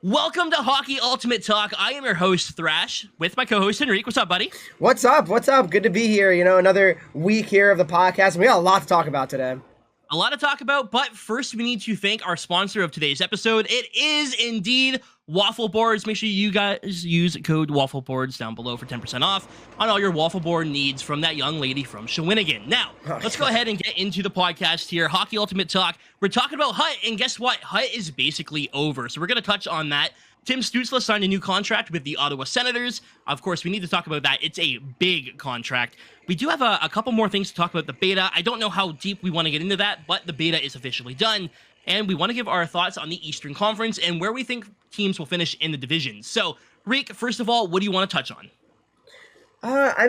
Welcome to Hockey Ultimate Talk. I am your host, Thrash, with my co-host, Henreek. What's up, buddy? What's up? What's up? Good to be here. You know, another week here of the podcast. We got a lot to talk about today. A lot to talk about, but first we need to thank our sponsor of today's episode. It is indeed Waffle Boards. Make sure you guys use code Waffle Boards down below for 10% off on all your waffle board needs from that young lady from Shawinigan. Now, let's go ahead and get into the podcast here. Hockey Ultimate Talk. We're talking about Hut, and guess what? Hut is basically over, so we're going to touch on that. Tim Stützle signed a new contract with the Ottawa Senators. Of course, we need to talk about that. It's a big contract. We do have a couple more things to talk about the beta. I don't know how deep we want to get into that, but the beta is officially done. And we want to give our thoughts on the Eastern Conference and where we think teams will finish in the divisions. So, Reek, first of all, what do you want to touch on? I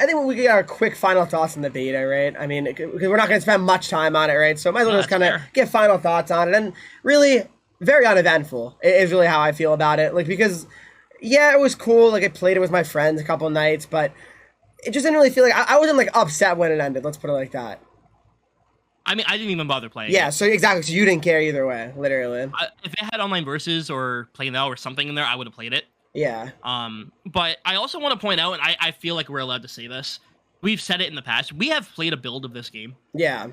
think we get our quick final thoughts on the beta, right? I mean, because we're not going to spend much time on it, right? So might as well just kind of get final thoughts on it. And really, very uneventful is really how I feel about it. Like, because, yeah, it was cool. Like, I played it with my friends a couple nights, but it just didn't really feel like I wasn't like upset when it ended. Let's put it like that. I mean, I didn't even bother playing. Yeah, it. so exactly. So you didn't care either way, literally. If it had online versus or play now or something in there, I would have played it. Yeah. But I also want to point out, and I feel like we're allowed to say this. We've said it in the past. We have played a build of this game. Yeah.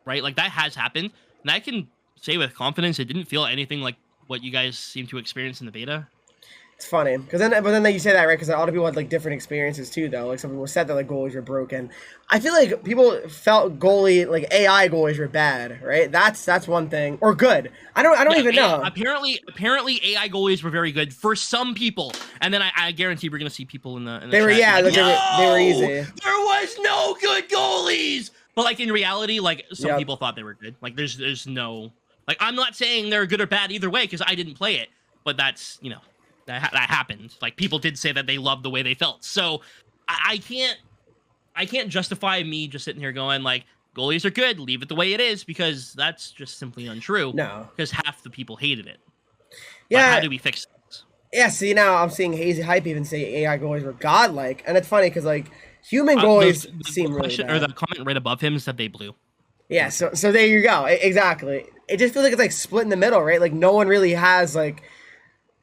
Right? Like, that has happened. And I can say with confidence, it didn't feel anything like what you guys seem to experience in the beta. It's funny, but then you say that, right? Because a lot of people had like different experiences too, though. Like some people said that like goalies were broken. I feel like people felt AI goalies were bad, right? That's one thing, or good. I don't even know. Apparently AI goalies were very good for some people, and then I guarantee we're gonna see people in the they were chat like, they were easy. There was no good goalies, but like in reality, like some people thought they were good. Like there's no like I'm not saying they're good or bad either way because I didn't play it, but that's that happened. Like people did say that they loved the way they felt. So I can't justify me just sitting here going like goalies are good, leave it the way it is, because that's just simply untrue. No, because half the people hated it. Yeah. But how do we fix this? Yeah. See, now I'm seeing Hazy Hype even say AI goalies were godlike, and it's funny because like human goalies seem really bad. Or the comment right above him said they blew. Yeah. So there you go. Exactly. It just feels like it's like split in the middle, right? Like no one really has like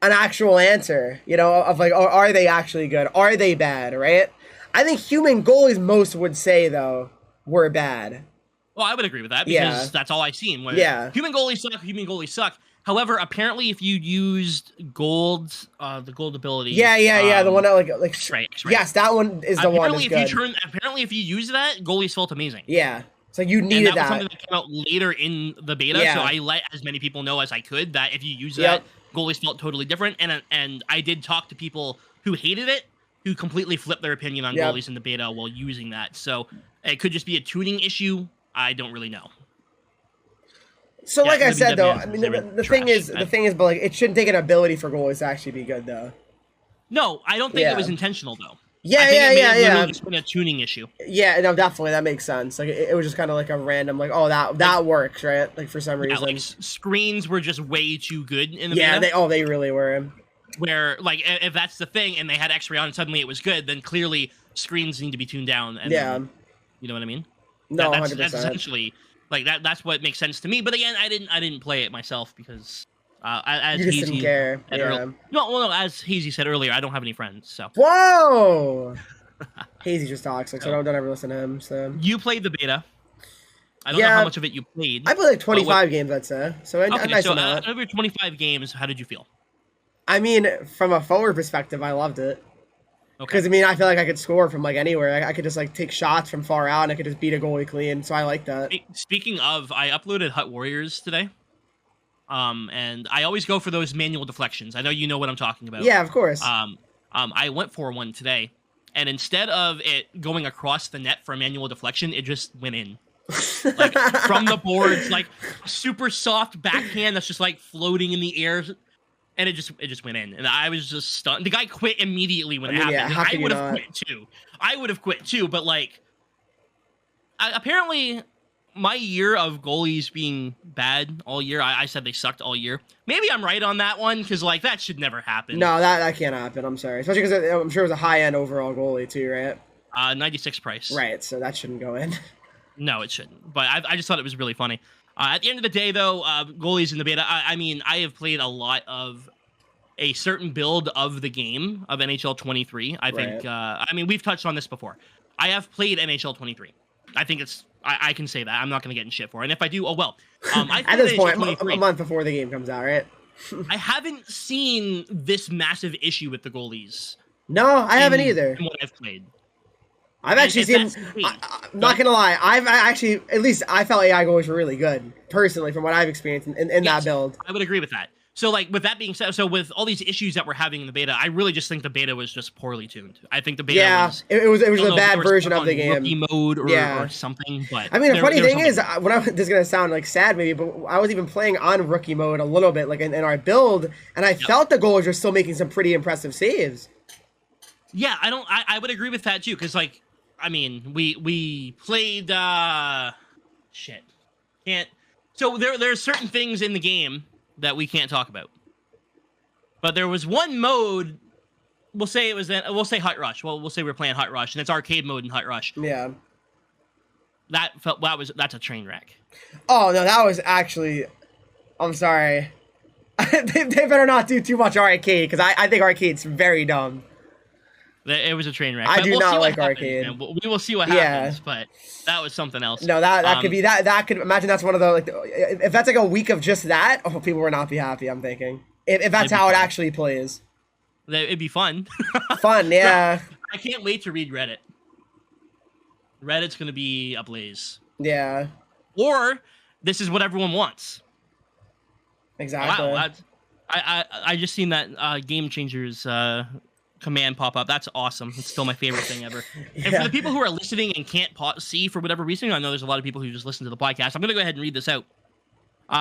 an actual answer, of like, oh, are they actually good? Are they bad, right? I think human goalies most would say, though, were bad. Well, I would agree with that because that's all I've seen. Human goalies suck. However, apparently if you used gold, the gold ability. Yeah, the one that like right. Yes, that one is the one that's good. Apparently if you use that, goalies felt amazing. Yeah. So you needed and that was something that came out later in the beta, so I let as many people know as I could that if you use that, goalies felt totally different, and I did talk to people who hated it, who completely flipped their opinion on goalies in the beta while using that. So it could just be a tuning issue. I don't really know. So like I said though, I mean the thing is, but like it shouldn't take an ability for goalies to actually be good though. No, I don't think it was intentional though. Yeah. It's been a tuning issue. Yeah, no, definitely that makes sense. Like it was just kind of like a random, like, oh, that works, right? Like for some reason, like screens were just way too good in the beta. They really were. Where like if that's the thing, and they had X-ray on, and suddenly it was good, then clearly screens need to be tuned down. And then, you know what I mean? No, that's 100%. That's essentially like that. That's what makes sense to me. But again, I didn't play it myself because. As you just didn't care. No, as Hazy said earlier, I don't have any friends. So whoa, Hazy's just toxic. So don't ever listen to him. So you played the beta. I don't know how much of it you played. I played like 25 games, I'd say. So out of your 25 games, how did you feel? I mean, from a forward perspective, I loved it. Because I mean, I feel like I could score from like anywhere. I could just like take shots from far out, and I could just beat a goalie clean. So I like that. Speaking of, I uploaded Hut Warriors today. And I always go for those manual deflections. I know you know what I'm talking about. Yeah, of course. I went for one today, and instead of it going across the net for a manual deflection, it just went in. Like from the boards, like super soft backhand that's just like floating in the air, and it just went in. And I was just stunned. The guy quit immediately when it happened. Yeah, I would have quit too. But like, apparently. My year of goalies being bad all year, I said they sucked all year. Maybe I'm right on that one, because like that should never happen. No, that can't happen. I'm sorry. Especially because I'm sure it was a high-end overall goalie too, right? 96 price. Right, so that shouldn't go in. No, it shouldn't. But I just thought it was really funny. At the end of the day, though, goalies in the beta, I mean, I have played a lot of a certain build of the game of NHL 23. I think. I mean, we've touched on this before. I have played NHL 23. I think it's. I can say that. I'm not going to get in shit for it. And if I do, oh well. At this point, a month before the game comes out, right? I haven't seen this massive issue with the goalies. No, I haven't either. In what I've played. I've actually seen. I'm not gonna lie. I've actually, at least I felt AI goalies were really good personally from what I've experienced in that build. I would agree with that. So, like, with that being said, so with all these issues that we're having in the beta, I really just think the beta was just poorly tuned. I think the beta was a bad version of the game. Rookie mode or something. But I mean, the funny thing is, this is gonna sound like sad maybe, but I was even playing on rookie mode a little bit, like in our build, and I felt the goalies were still making some pretty impressive saves. Yeah, I would agree with that too, because like, I mean, we played shit. Can't. So there's certain things in the game that we can't talk about. But there was one mode, we'll say Hut Rush. Well, we'll say we're playing Hut Rush, and it's arcade mode in Hut Rush. Yeah. That's a train wreck. Oh no, that was actually. I'm sorry. they better not do too much arcade, because I think arcade's very dumb. It was a train wreck. I do not like arcade. We will see what happens, but that was something else. No, that could be that could imagine that's one of the if that's like a week of just that, people will not be happy. I'm thinking if that's how it actually plays, it'd be fun. Fun, yeah. I can't wait to read Reddit. Reddit's gonna be ablaze. Yeah. Or this is what everyone wants. Exactly. Wow, I just seen that Game Changers command pop up. That's awesome. It's still my favorite thing ever. Yeah. And for the people who are listening and can't see for whatever reason, I know there's a lot of people who just listen to the podcast. I'm going to go ahead and read this out.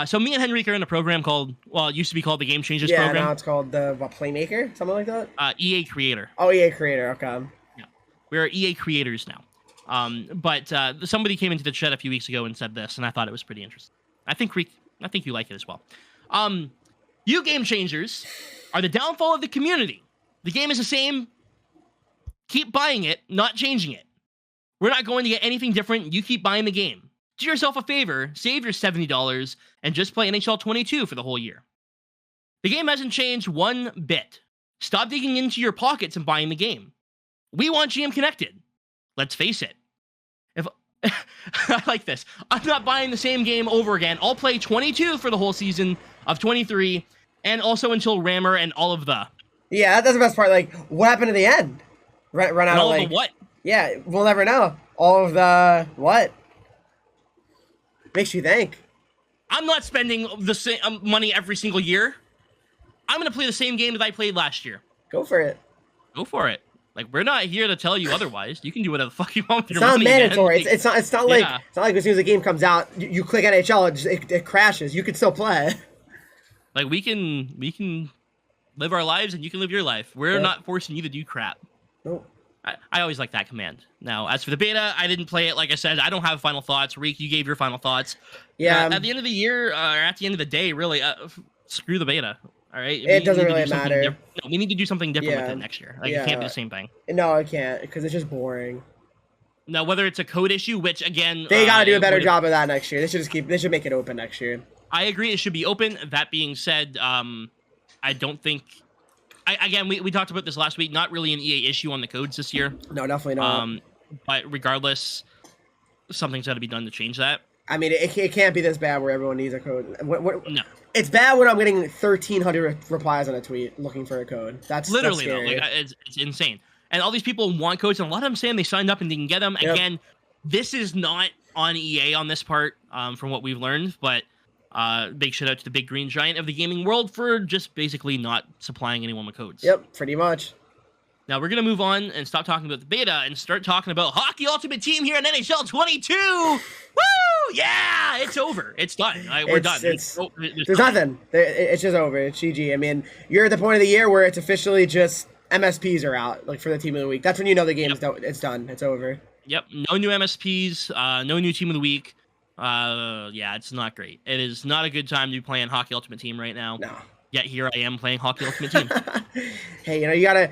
So me and Henreek are in a program called, well, it used to be called the Game Changers program. Yeah, now it's called the Playmaker? Something like that? EA Creator. Oh, EA Creator. Okay. Yeah. We're EA Creators now. But somebody came into the chat a few weeks ago and said this, and I thought it was pretty interesting. I think you like it as well. You Game Changers are the downfall of the community. The game is the same. Keep buying it, not changing it. We're not going to get anything different. You keep buying the game. Do yourself a favor, save your $70, and just play NHL 22 for the whole year. The game hasn't changed one bit. Stop digging into your pockets and buying the game. We want GM Connected. Let's face it. If I like this. I'm not buying the same game over again. I'll play 22 for the whole season of 23, and also until Rammer and all of the... Yeah, that's the best part. Like, what happened at the end? Run out of all of the what? Yeah, we'll never know. All of the what? Makes you think. I'm not spending the same money every single year. I'm gonna play the same game that I played last year. Go for it. Go for it. Like, we're not here to tell you otherwise. You can do whatever the fuck you want with your money. It's not mandatory. It's not like it's not like as soon as the game comes out, you click NHL, it crashes. You can still play. Like, we can live our lives and you can live your life. We're not forcing you to do crap. Nope. I always like that command. Now, as for the beta, I didn't play it. Like I said, I don't have final thoughts. Reek, you gave your final thoughts. Yeah. At the end of the year, or at the end of the day, really, screw the beta. All right? It doesn't really matter. No, we need to do something different with it next year. Like, it can't be the same thing. No, it can't, because it's just boring. Now, whether it's a code issue, which, again... They gotta do a better job of that next year. They should make it open next year. I agree, it should be open. That being said, I don't think... Again, we talked about this last week. Not really an EA issue on the codes this year. No, definitely not. But regardless, something's got to be done to change that. I mean, it can't be this bad where everyone needs a code. No. It's bad when I'm getting 1,300 replies on a tweet looking for a code. That's literally that's scary. though. Like, it's insane. And all these people want codes, and a lot of them saying they signed up and didn't get them. Yep. Again, this is not on EA on this part, from what we've learned, but... big shout out to the big green giant of the gaming world for just basically not supplying anyone with codes. Yep, pretty much. Now we're going to move on and stop talking about the beta and start talking about Hockey Ultimate Team here in NHL 22. Woo! Yeah, it's over. It's done. We're done. There's nothing. It's just over. It's GG. I mean, you're at the point of the year where it's officially just MSPs are out, like for the Team of the Week. That's when you know the game is done. It's done. It's over. Yep. No new MSPs. No new Team of the Week. Yeah, it's not great. It is not a good time to be playing Hockey Ultimate Team right now. No. Yet here I am playing Hockey Ultimate Team. Hey, you gotta...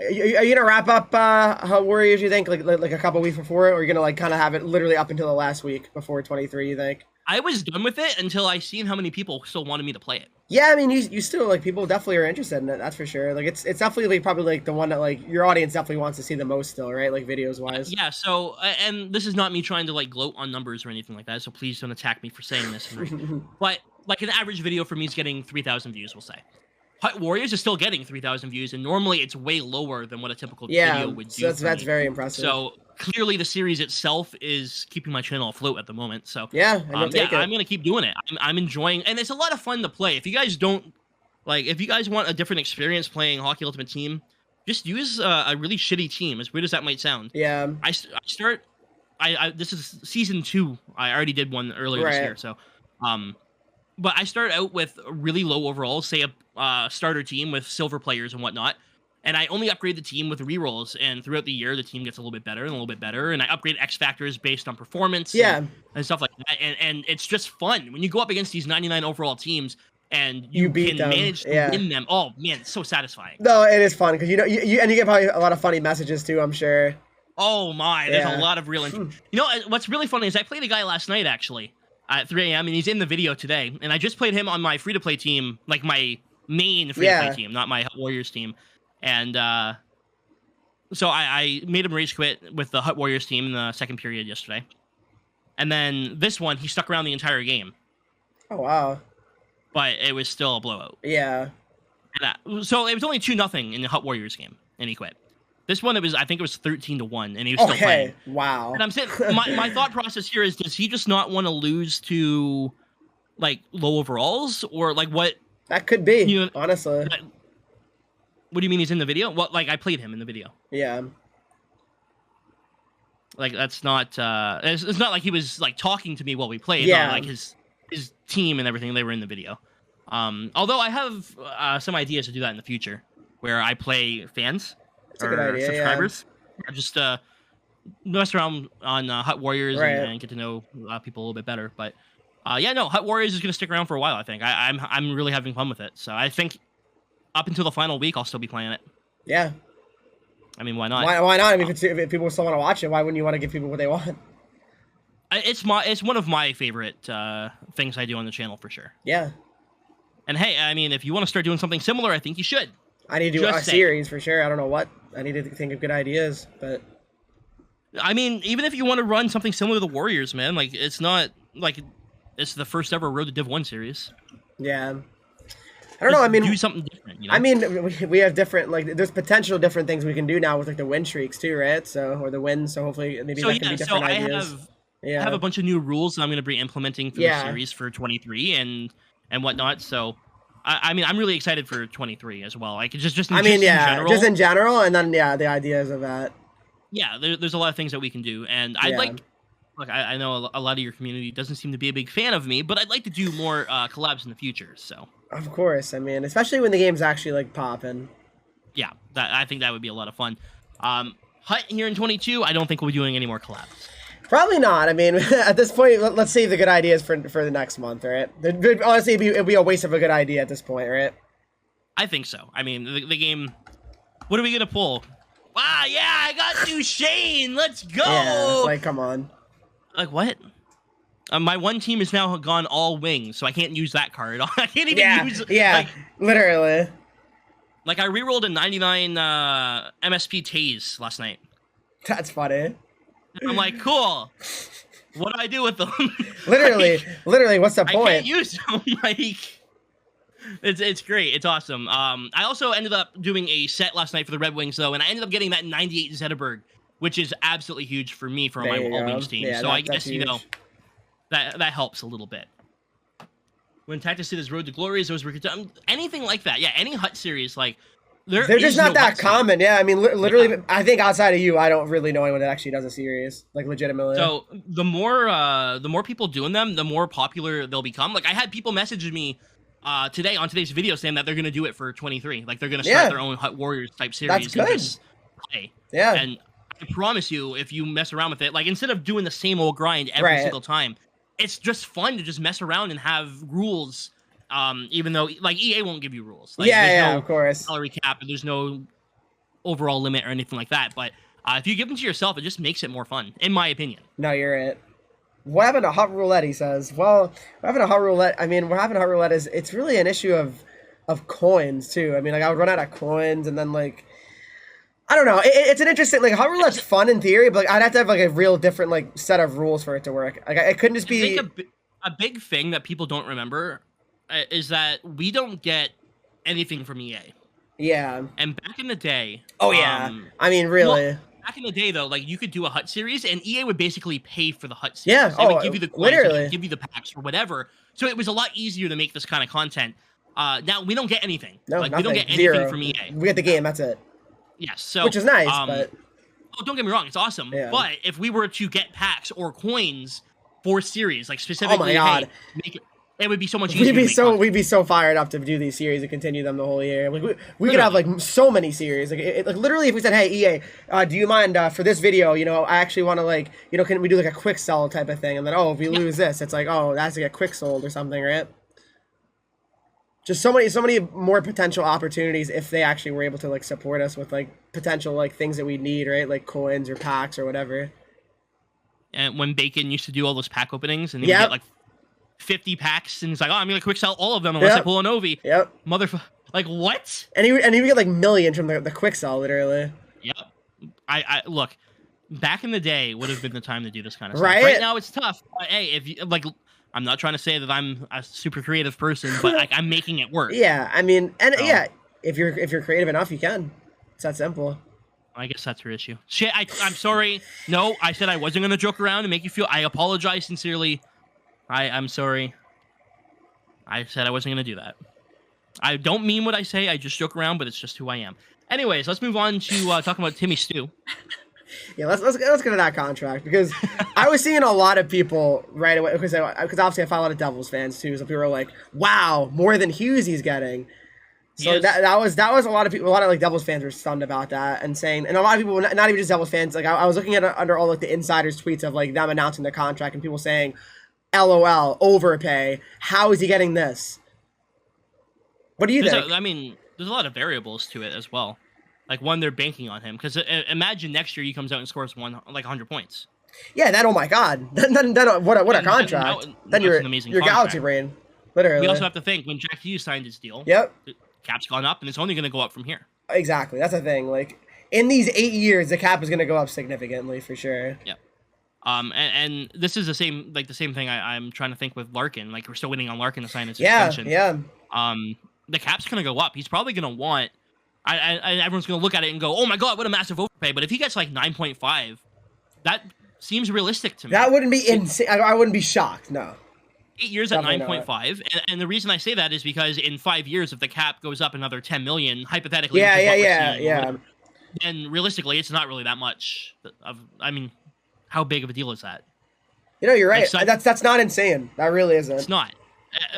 Are you gonna wrap up Warriors, you think, like a couple weeks before it, or are you gonna like kind of have it literally up until the last week before 23, you think? I was done with it until I seen how many people still wanted me to play it. Yeah, I mean, you still like people definitely are interested in it. That's for sure. Like it's definitely like, probably like the one that like your audience definitely wants to see the most still, right? Like videos wise. Yeah. So, and this is not me trying to like gloat on numbers or anything like that. So please don't attack me for saying this, Henreek. But like an average video for me is getting 3,000 views. We'll say. Hut Warriors is still getting 3,000 views, and normally it's way lower than what a typical video would do. So that's very impressive. So clearly, the series itself is keeping my channel afloat at the moment. So yeah, I'm gonna keep doing it. I'm enjoying, and it's a lot of fun to play. If you guys don't like, if you guys want a different experience playing Hockey Ultimate Team, just use a really shitty team. As weird as that might sound. Yeah. This is season 2. I already did one earlier this year. So, but I start out with really low overalls, say a starter team with silver players and whatnot, and I only upgrade the team with rerolls. And throughout the year, the team gets a little bit better and a little bit better, and I upgrade X factors based on performance, and stuff like that. And it's just fun when you go up against these 99 overall teams and you can manage to win them. Oh man, it's so satisfying. No, it is fun because you get probably a lot of funny messages too, I'm sure. Oh my, there's a lot of real. You know what's really funny is I played a guy last night actually at 3 a.m. and he's in the video today, and I just played him on my free-to-play team, like my main free-to-play team, not my Warriors team. And so I made him rage quit with the Hut Warriors team in the second period yesterday. And then this one, he stuck around the entire game. Oh, wow. But it was still a blowout. Yeah. And so it was only 2-0 in the Hut Warriors game, and he quit. This one, I think it was 13-1, and he was still playing. Wow. And I'm saying, my thought process here is, does he just not want to lose to, like, low overalls? Or, like, what? That could be, honestly. What do you mean he's in the video? Well, like, I played him in the video. Yeah. Like, that's not, it's not like he was, like, talking to me while we played. Yeah. No, like, his team and everything, they were in the video. Although I have some ideas to do that in the future, where I play fans. That's a good idea, subscribers. Yeah. Just mess around on Hut Warriors and get to know people a little bit better. But Hut Warriors is going to stick around for a while. I think I'm really having fun with it. So I think up until the final week, I'll still be playing it. Yeah. I mean, why not? Why not? I mean, if people still want to watch it, why wouldn't you want to give people what they want? It's one of my favorite things I do on the channel for sure. Yeah. And hey, I mean, if you want to start doing something similar, I think you should. I need to do a series for sure. I don't know what. I need to think of good ideas, but I mean, even if you want to run something similar to the Warriors, man, like it's not like it's the first ever Road to Div 1 series. Yeah. I don't know. I mean, do something different. You know? I mean, we have different, like, there's potential different things we can do now with like the win streaks too, right? So, or the wins. So hopefully, maybe that can be different ideas. I have a bunch of new rules that I'm going to be implementing for the series for 23 and whatnot. So. I mean, I'm really excited for 23 as well. Like, just in general. Just in general, and then the ideas of that. Yeah, there's a lot of things that we can do, and I'd like. Look, I know a lot of your community doesn't seem to be a big fan of me, but I'd like to do more collabs in the future. So. Of course, I mean, especially when the game's actually like popping. Yeah, I think that would be a lot of fun. Hut here in 22, I don't think we'll be doing any more collabs. Probably not. I mean, at this point, let's save the good ideas for the next month, right? Honestly, it'd be a waste of a good idea at this point, right? I think so. I mean, the game... What are we going to pull? Wow, yeah, I got Duchesne! Let's go! Yeah, like, come on. Like, what? My one team is now gone all wings, so I can't use that card. I can't even use... Yeah, like, literally. Like, I rerolled a 99 MSP Taze last night. That's funny. I'm like, cool. What do I do with them? literally, what's the point? I can't use them. Like, it's great. It's awesome. I also ended up doing a set last night for the Red Wings, though, and I ended up getting that 98 Zetterberg, which is absolutely huge for me for my All Wings team. Yeah, so I guess, you know, that helps a little bit. When Tactics did his Road to Glories, those were anything like that. Yeah, any Hut series, like, they're just not that common. Yeah, I mean, literally, I think outside of you, I don't really know anyone that actually does a series, like, legitimately. So the more people doing them, the more popular they'll become. Like, I had people messaging me today on today's video saying that they're going to do it for 23. Like, they're going to start their own Hut Warriors type series. That's good. And just play. Yeah. And I promise you, if you mess around with it, like, instead of doing the same old grind every single time, it's just fun to just mess around and have rules. Even though, like, EA won't give you rules. Like, no of course. Salary cap, and there's no overall limit or anything like that. But if you give them to yourself, it just makes it more fun, in my opinion. No, you're right. What happened to hot roulette? He says. Well, what happened to hot roulette? I mean, what happened to hot roulette is it's really an issue of coins too. I mean, like I would run out of coins, and then like I don't know. It's an interesting like hot roulette's fun in theory, but like, I'd have to have like a real different like set of rules for it to work. Like it couldn't just be. I think a big thing that people don't remember is that we don't get anything from EA. Yeah. And back in the day. Oh yeah. I mean, really. Well, back in the day, though, like you could do a HUT series, and EA would basically pay for the HUT series. Yeah. They would give you the coins, literally. give you the packs or whatever. So it was a lot easier to make this kind of content. Now we don't get anything. No, like nothing. We don't get anything Zero. from EA. We get the game. That's it. Yes. So which is nice, but. Oh, don't get me wrong, it's awesome. Yeah. But if we were to get packs or coins for series, like specifically, oh my god, hey, it would be so much easier. We'd be so fired up to do these series and continue them the whole year. Like we could have like so many series. Like like literally, if we said, "Hey EA, do you mind for this video? You know, I actually want to like can we do like a quick sell type of thing?" And then if we lose this, it's like that has to get quick sold or something, right? Just so many more potential opportunities if they actually were able to like support us with like potential like things that we need, right? Like coins or packs or whatever. And when Bacon used to do all those pack openings and he would get like 50 packs and he's like, "Oh, I'm gonna quick sell all of them unless I pull an Ovi." Yep. Motherfucker. Like what? And he would get like millions from the quick sell, literally. Yep. I look, back in the day would have been the time to do this kind of stuff. Right? Right now it's tough. But hey, if you like, I'm not trying to say that I'm a super creative person, but like I'm making it work. Yeah, I mean, and yeah, if you're creative enough, you can. It's that simple. I guess that's her issue. Shit, I'm sorry. No, I said I wasn't gonna joke around and make you feel. I apologize sincerely. I'm sorry. I said I wasn't gonna do that. I don't mean what I say. I just joke around, but it's just who I am. Anyways, let's move on to talking about Timmy Stu. Yeah, let's get to that contract because I was seeing a lot of people right away because obviously I follow a lot of Devils fans too. So people were like, "Wow, more than Hughes he's getting." So that was a lot of people, a lot of like Devils fans were stunned about that and saying, and a lot of people, not even just Devils fans, like I was looking at under all like the insiders' tweets of like them announcing the contract and people saying, "LOL, overpay. How is he getting this?" What do you think? I mean, there's a lot of variables to it as well. Like one, they're banking on him because imagine next year he comes out and scores 100 points. Yeah, then oh my god, then what a contract. Then you're galaxy brain, literally. We also have to think when Jack Hughes signed his deal. Yep. Cap's gone up and it's only going to go up from here. Exactly, that's the thing. Like in these 8 years, the cap is going to go up significantly for sure. Yeah. And this is the same thing I'm trying to think with Larkin. Like we're still waiting on Larkin to sign his extension. Yeah. The cap's going to go up. He's probably going to want. Everyone's going to look at it and go, "Oh my god, what a massive overpay!" But if he gets like 9.5, that seems realistic to me. That wouldn't be insane. I wouldn't be shocked. No. 8 years at 9.5, and the reason I say that is because in 5 years, if the cap goes up another 10 million, hypothetically, yeah. Then realistically, it's not really that much. I mean, how big of a deal is that? You know, you're right. Like, that's not insane. That really isn't. It's not.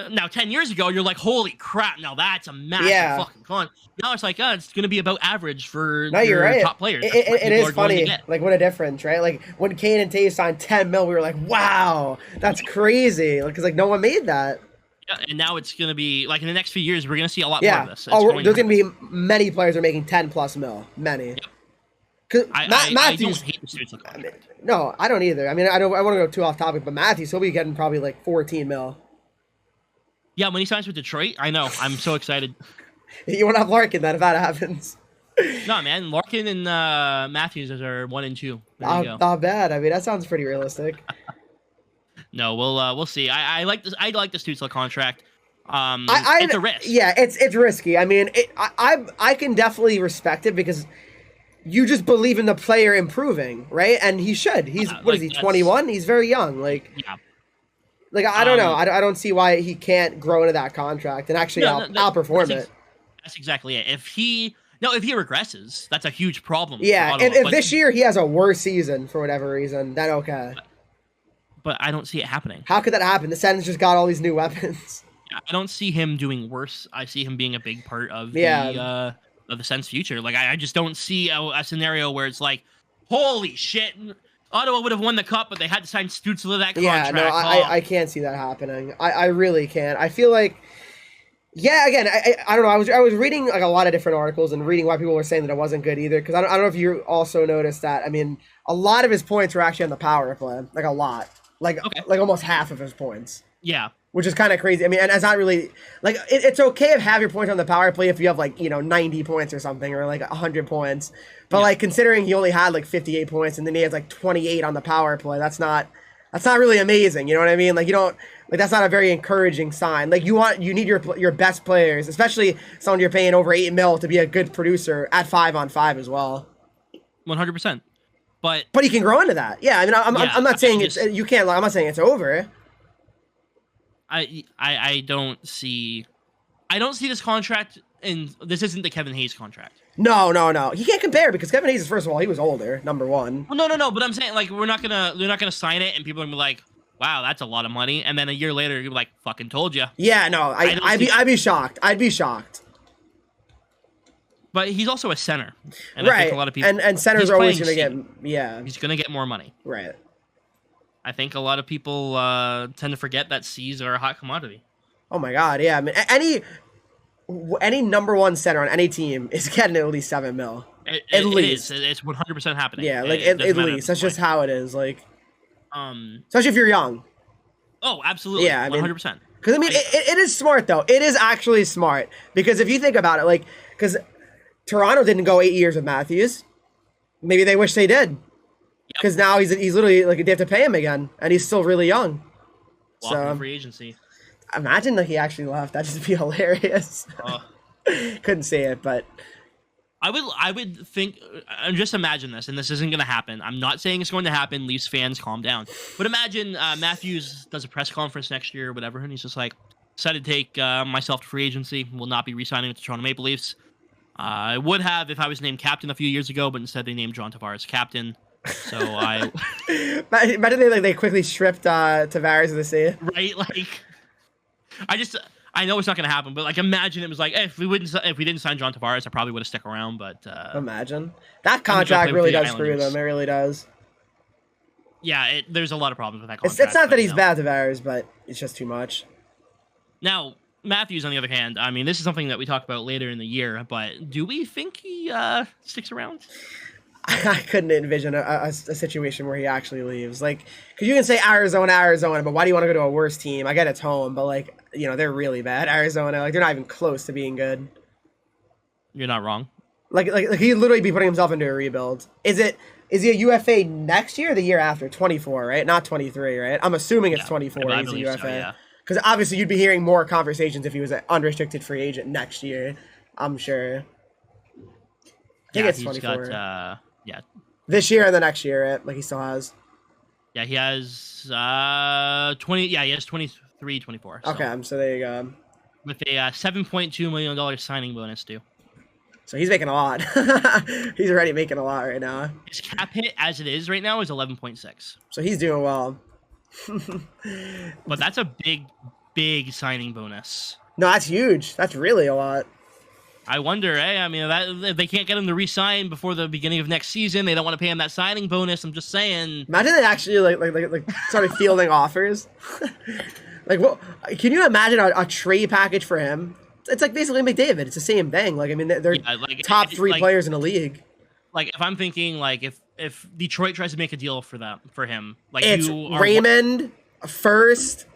Now, 10 years ago, you're like, "Holy crap! Now that's a massive fucking con." Now it's like, it's going to be about average for you're right. top players. It is funny. Like, what a difference, right? Like, when Kane and Taves signed 10 mil, we were like, "Wow, that's crazy!" Because like no one made that. Yeah, and now it's going to be like in the next few years, we're going to see a lot more of this. There's going to be many players are making 10+ mil. Many. Yep. I don't hate the Stutzla contract. No, I don't either. I mean, I want to go too off topic, but Matthews, he'll be getting probably like 14 mil. Yeah, when he signs with Detroit, I know. I'm so excited. You want to have Larkin then if that happens. No, man. Larkin and Matthews are 1 and 2. Not bad. I mean, that sounds pretty realistic. No, we'll see. I like this. I like the Stutzla contract. It's a risk. Yeah, it's risky. I mean, I can definitely respect it because you just believe in the player improving, right? And he should. He's what is he? 21. He's very young. Like yeah. Like, I don't know. I don't see why he can't grow into that contract and actually outperform it. That's exactly it. If he regresses, that's a huge problem. Yeah, and if this year he has a worse season for whatever reason, then okay. But I don't see it happening. How could that happen? The Sens just got all these new weapons. Yeah, I don't see him doing worse. I see him being a big part of the Sens' future. Like, I just don't see a scenario where it's like, holy shit, Ottawa would have won the cup, but they had to sign Stutzla to that contract. Yeah, no, I can't see that happening. I really can't. I feel like, yeah, again, I don't know. I was reading like a lot of different articles and reading why people were saying that it wasn't good either. Because I don't know if you also noticed that. I mean, a lot of his points were actually on the power play, like a lot. like almost half of his points. Yeah. Which is kind of crazy. I mean, and it's not really like it's okay if have your points on the power play if you have like 90 points or something or like 100 points, but like considering he only had like 58 points and then he has like 28 on the power play, that's not really amazing. You know what I mean? Like you don't like that's not a very encouraging sign. Like you need your best players, especially someone you're paying over $8 million to be a good producer at 5-on-5 as well. 100%. But he can grow into that. Yeah, I mean, I'm not saying you can't. I'm not saying it's over. I don't see this contract, and this isn't the Kevin Hayes contract. No. He can't compare because Kevin Hayes, first of all, he was older, number one. Well, no. But I'm saying like they're not gonna sign it, and people are gonna be like, wow, that's a lot of money, and then a year later you're like, fucking told you. Yeah, no, I'd be shocked. I'd be shocked. But he's also a center, and right? I think a lot of people and centers are always gonna get he's gonna get more money, right? I think a lot of people tend to forget that C's are a hot commodity. Oh my god, yeah. I mean, any number one center on any team is getting at least $7 million. At least it's 100% happening. Yeah, like at least that's just how it is. Like, especially if you're young. Oh, absolutely. Yeah, 100%. Because I mean, it is smart though. It is actually smart because if you think about it, like, because Toronto didn't go 8 years with Matthews, maybe they wish they did. Because now he's literally like they have to pay him again, and he's still really young. Walking free agency. Imagine that he actually left. That'd just be hilarious. Couldn't say it, but I would think. Just imagine this, and this isn't going to happen. I'm not saying it's going to happen. Leafs fans, calm down. But imagine Matthews does a press conference next year or whatever, and he's just like, decided to take myself to free agency. Will not be re-signing with the Toronto Maple Leafs. I would have if I was named captain a few years ago, but instead they named John Tavares captain. So I imagine they quickly stripped Tavares of the sea. Right, like I know it's not gonna happen, but like imagine it was like if we didn't sign John Tavares, I probably would have stuck around. But imagine that contract really does screw them. It really does. Yeah, there's a lot of problems with that contract. It's not that he's bad, Tavares, but it's just too much. Now Matthews, on the other hand, I mean, this is something that we talk about later in the year, but do we think he sticks around? I couldn't envision a situation where he actually leaves. Like, because you can say Arizona, but why do you want to go to a worse team? I get it's home, but like, they're really bad. Arizona, like, they're not even close to being good. You're not wrong. Like he'd literally be putting himself into a rebuild. Is he a UFA next year or the year after? 24, right? Not 23, right? I'm assuming it's 24. He's a UFA. So, yeah. Because obviously you'd be hearing more conversations if he was an unrestricted free agent next year. I'm sure. I think it's 24. Yeah. This year and the next year, right? Like he still has. Yeah, he has 20. Yeah, he has 23, 24. So. Okay, so there you go. With a $7.2 million signing bonus due. So he's making a lot. He's already making a lot right now. His cap hit as it is right now is 11.6. So he's doing well. But that's a big signing bonus. No, that's huge. That's really a lot. I wonder, I mean, if they can't get him to re-sign before the beginning of next season, they don't want to pay him that signing bonus. I'm just saying. Imagine they actually like started fielding offers. Like, what? Can you imagine a trade package for him? It's like basically McDavid. It's the same thing. Like, I mean, they're top three players in the league. Like, if I'm thinking, like, if Detroit tries to make a deal for him, like, it's Raymond first.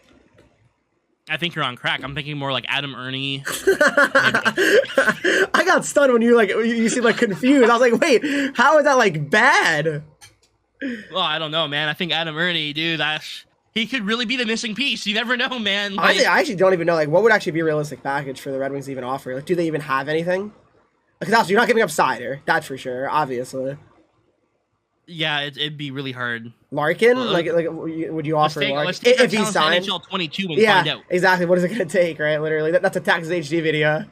I think you're on crack. I'm thinking more like Adam Ernie. I got stunned when you seemed like confused. I was like, wait, how is that like bad? Well, I don't know, man. I think Adam Ernie, dude, he could really be the missing piece. You never know, man. Like, I actually don't even know like what would actually be a realistic package for the Red Wings to even offer. Like, do they even have anything? Because also, you're not giving up Sider, that's for sure, obviously. Yeah, it'd be really hard. Larkin? Like, would you offer Larkin? If he's signed? NHL 22 and find out. Exactly. What is it going to take, right? Literally. That's a Taxes HD video.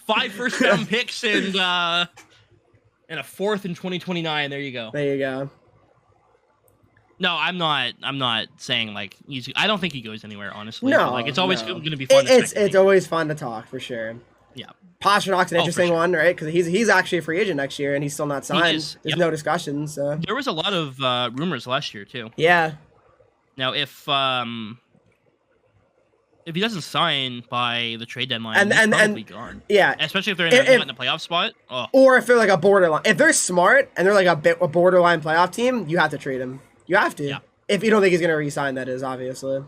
5 first-round picks and a 4th in 2029. There you go. There you go. No, I'm not saying, like, I don't think he goes anywhere, honestly. No. Like, it's always going to be fun It's always fun to talk, for sure. Yeah. Pasternak's an interesting one, right? Because he's actually a free agent next year, and he's still not signed. There's no discussion. So there was a lot of rumors last year too. Yeah. Now, if he doesn't sign by the trade deadline, he's probably gone. Yeah. Especially if they're in the playoff spot. Oh. Or if they're like a borderline. If they're smart and they're like a borderline playoff team, you have to trade him. You have to. Yeah. If you don't think he's going to re-sign, that is, obviously.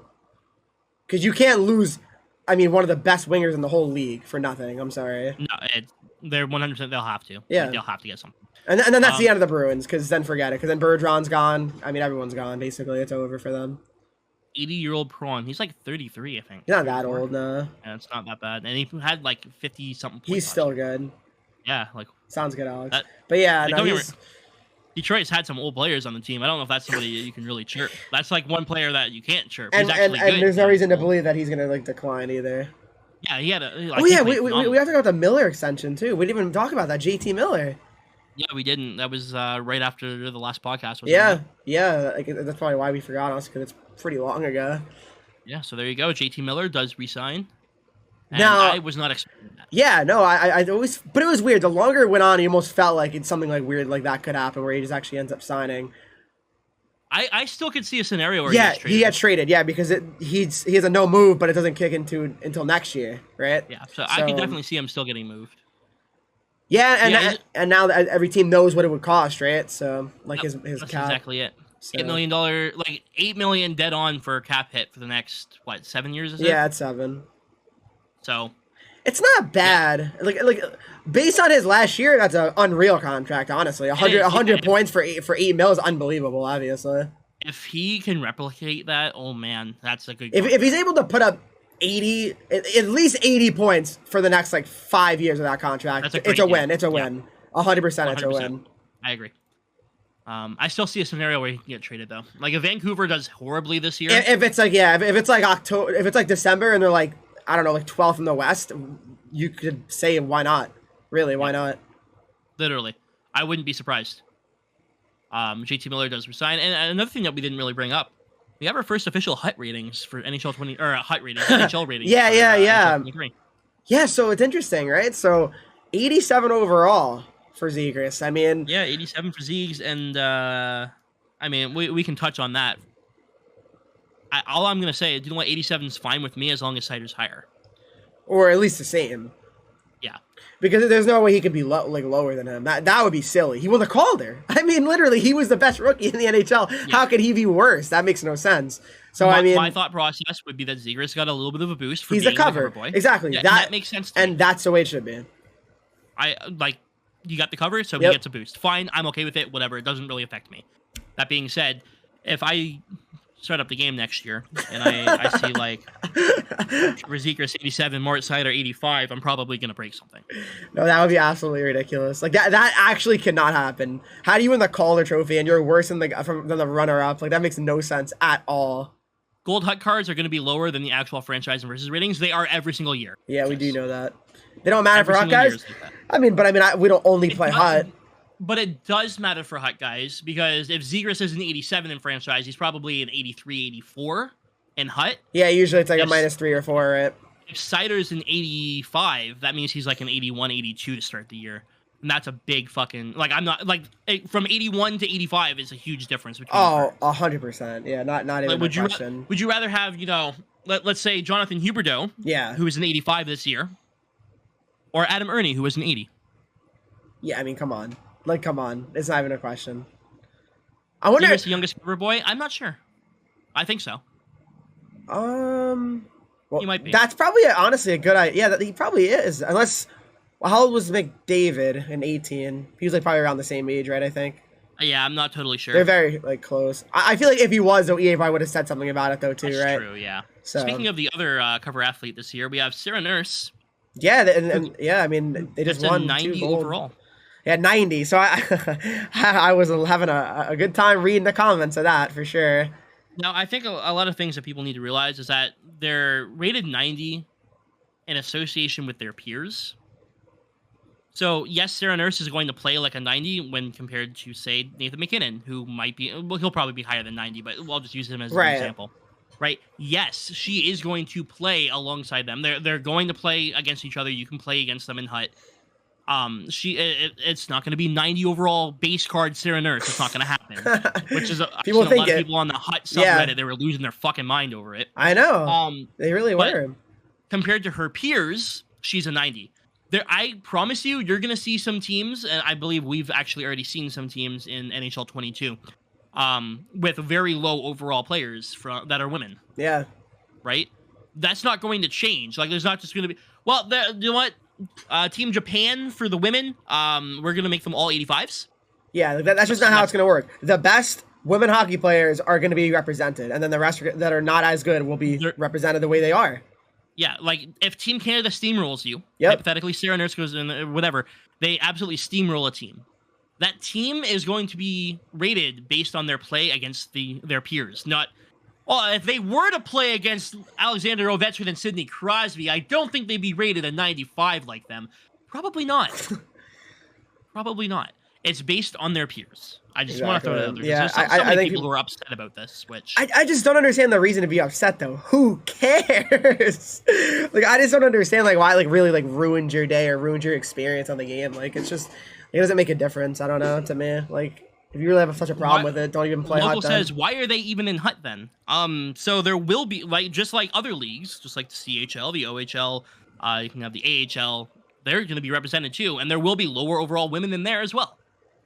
Because you can't lose, I mean, one of the best wingers in the whole league for nothing. I'm sorry. No, they're 100%. They'll have to. Yeah. Like, they'll have to get something. And then that's the end of the Bruins, because then forget it. Because then Bergeron's gone. I mean, everyone's gone, basically. It's over for them. 80-year-old Prawn. He's like 33, I think. He's not that old, no. Yeah, it's not that bad. And he had like 50-something points. He's still good. Yeah, like... Sounds good, Alex. But yeah, like, no, Detroit's had some old players on the team. I don't know if that's somebody you can really chirp. That's like one player that you can't chirp. And there's no reason to believe that he's going to like decline either. Yeah, he had a... Like, we have to talk about the Miller extension, too. We didn't even talk about that, JT Miller. Yeah, we didn't. That was right after the last podcast. Yeah. Like, that's probably why we forgot us, because it's pretty long ago. Yeah, so there you go. JT Miller does resign. And now, I was not expecting that. Yeah, no, I always... But it was weird. The longer it went on, it almost felt like it's something like weird like that could happen, where he just actually ends up signing. I still could see a scenario where he gets traded, because he has a no move, but it doesn't kick until next year, right? Yeah, so I can definitely see him still getting moved. Yeah, and now that every team knows what it would cost, right? So like his that's cap. Exactly it. So. $8 million, like $8 million dead on for cap hit for the next 7 years? Is it? Yeah, it's 7. So it's not bad. Yeah. Like based on his last year, that's an unreal contract. Honestly, 100 points for $8 million is unbelievable. Obviously, if he can replicate that, oh man, that's a good. If he's able to put up 80, at least 80 points for the next 5 years of that contract, it's a win. It's a win. 100%, it's a win. I agree. I still see a scenario where he can get traded though. Like if Vancouver does horribly this year, if it's like October, if it's like December, and they're like, I don't know, like 12th in the West, you could say why not? Really, why not? Literally, I wouldn't be surprised. JT Miller does resign, and another thing that we didn't really bring up, we have our first official HUT ratings for NHL 20 or HUT ratings, NHL ratings. Yeah. Yeah, so it's interesting, right? So 87 overall for Zegras. I mean, 87 for Zegs, and I mean we can touch on that. All I'm gonna say is, you know what, 87 is fine with me as long as Seider's higher, or at least the same. Yeah, because there's no way he could be lower than him. That would be silly. He won the Calder. I mean, literally, he was the best rookie in the NHL. Yeah. How could he be worse? That makes no sense. So my thought process would be that Zegras got a little bit of a boost for being a cover boy. Exactly. Yeah, that makes sense to me. And that's the way it should be. You got the cover, so he gets a boost. Fine, I'm okay with it. Whatever, it doesn't really affect me. That being said, if I start up the game next year and I see Zegras 87, Mort Seider 85, I'm probably gonna break something. No, that would be absolutely ridiculous. Like that actually cannot happen. How do you win the Calder Trophy and you're worse than the runner-up? Like that makes no sense at all. Gold HUT cards are going to be lower than the actual franchise and versus ratings. They are every single year. Yeah, we do know that. They don't matter for HUT guys. We don't only play HUT. But it does matter for HUT guys, because if Zegras is an 87 in franchise, he's probably an 83, 84 in HUT. Yeah, usually it's like a -3 or 4, right? If Seider's an 85, that means he's like an 81, 82 to start the year. And that's a big fucking... I'm not... from 81 to 85 is a huge difference between... 100%. Yeah, not even a question. Would you rather have, let's say Jonathan Huberdeau, who was an 85 this year, or Adam Ernie, who was an 80? Yeah, I mean, come on. Come on. It's not even a question. I wonder... Zegras the youngest cover boy? I'm not sure. I think so. Well, he might be. That's probably, honestly, a good idea. Yeah, he probably is. Unless... Well, how old was McDavid in 18? He was probably around the same age, right, I think? Yeah, I'm not totally sure. They're very close. I feel like if he was, though, EA probably would have said something about it, though, too, That's right? True, yeah. So. Speaking of the other cover athlete this year, we have Sarah Nurse. Yeah, I mean, they just won 90 overall. Yeah, 90. So I was having a good time reading the comments of that, for sure. Now, I think a lot of things that people need to realize is that they're rated 90 in association with their peers. So, yes, Sarah Nurse is going to play like a 90 when compared to, say, Nathan McKinnon, who might be... Well, he'll probably be higher than 90, but we'll just use him as an example. Right? Yes, she is going to play alongside them. They're going to play against each other. You can play against them in HUT. It's not going to be 90 overall base card Sarah Nurse. It's not going to happen. Which is... a lot of people on the HUT subreddit, they were losing their fucking mind over it. I know. They really were. Compared to her peers, she's a 90. I promise you're going to see some teams, and I believe we've actually already seen some teams in NHL 22, with very low overall players that are women. Yeah. Right? That's not going to change. Like, there's not just going to be... Well, you know what? Team Japan for the women, we're going to make them all 85s. Yeah, that's just not how it's going to work. The best women hockey players are going to be represented, and then the rest that are not as good will be represented the way they are. Yeah, like, if Team Canada steamrolls you, hypothetically, Sarah Nurse goes in, whatever, they absolutely steamroll a team. That team is going to be rated based on their play against their peers, not... Well, if they were to play against Alexander Ovechkin and Sidney Crosby, I don't think they'd be rated a 95 like them. Probably not. Probably not. It's based on their peers. I just want to throw it out there. Yeah, there's so many people who are upset about this, which... I just don't understand the reason to be upset, though. Who cares? Like, I just don't understand, like, why, like, really, like, ruined your day or ruined your experience on the game. Like, it's just... It doesn't make a difference. I don't know, to me. Like... If you really have such a problem with it, don't even play Hut. Local says, why are they even in Hut then? So there will be, like, just like other leagues, just like the CHL, the OHL, you can have the AHL, they're going to be represented too, and there will be lower overall women in there as well.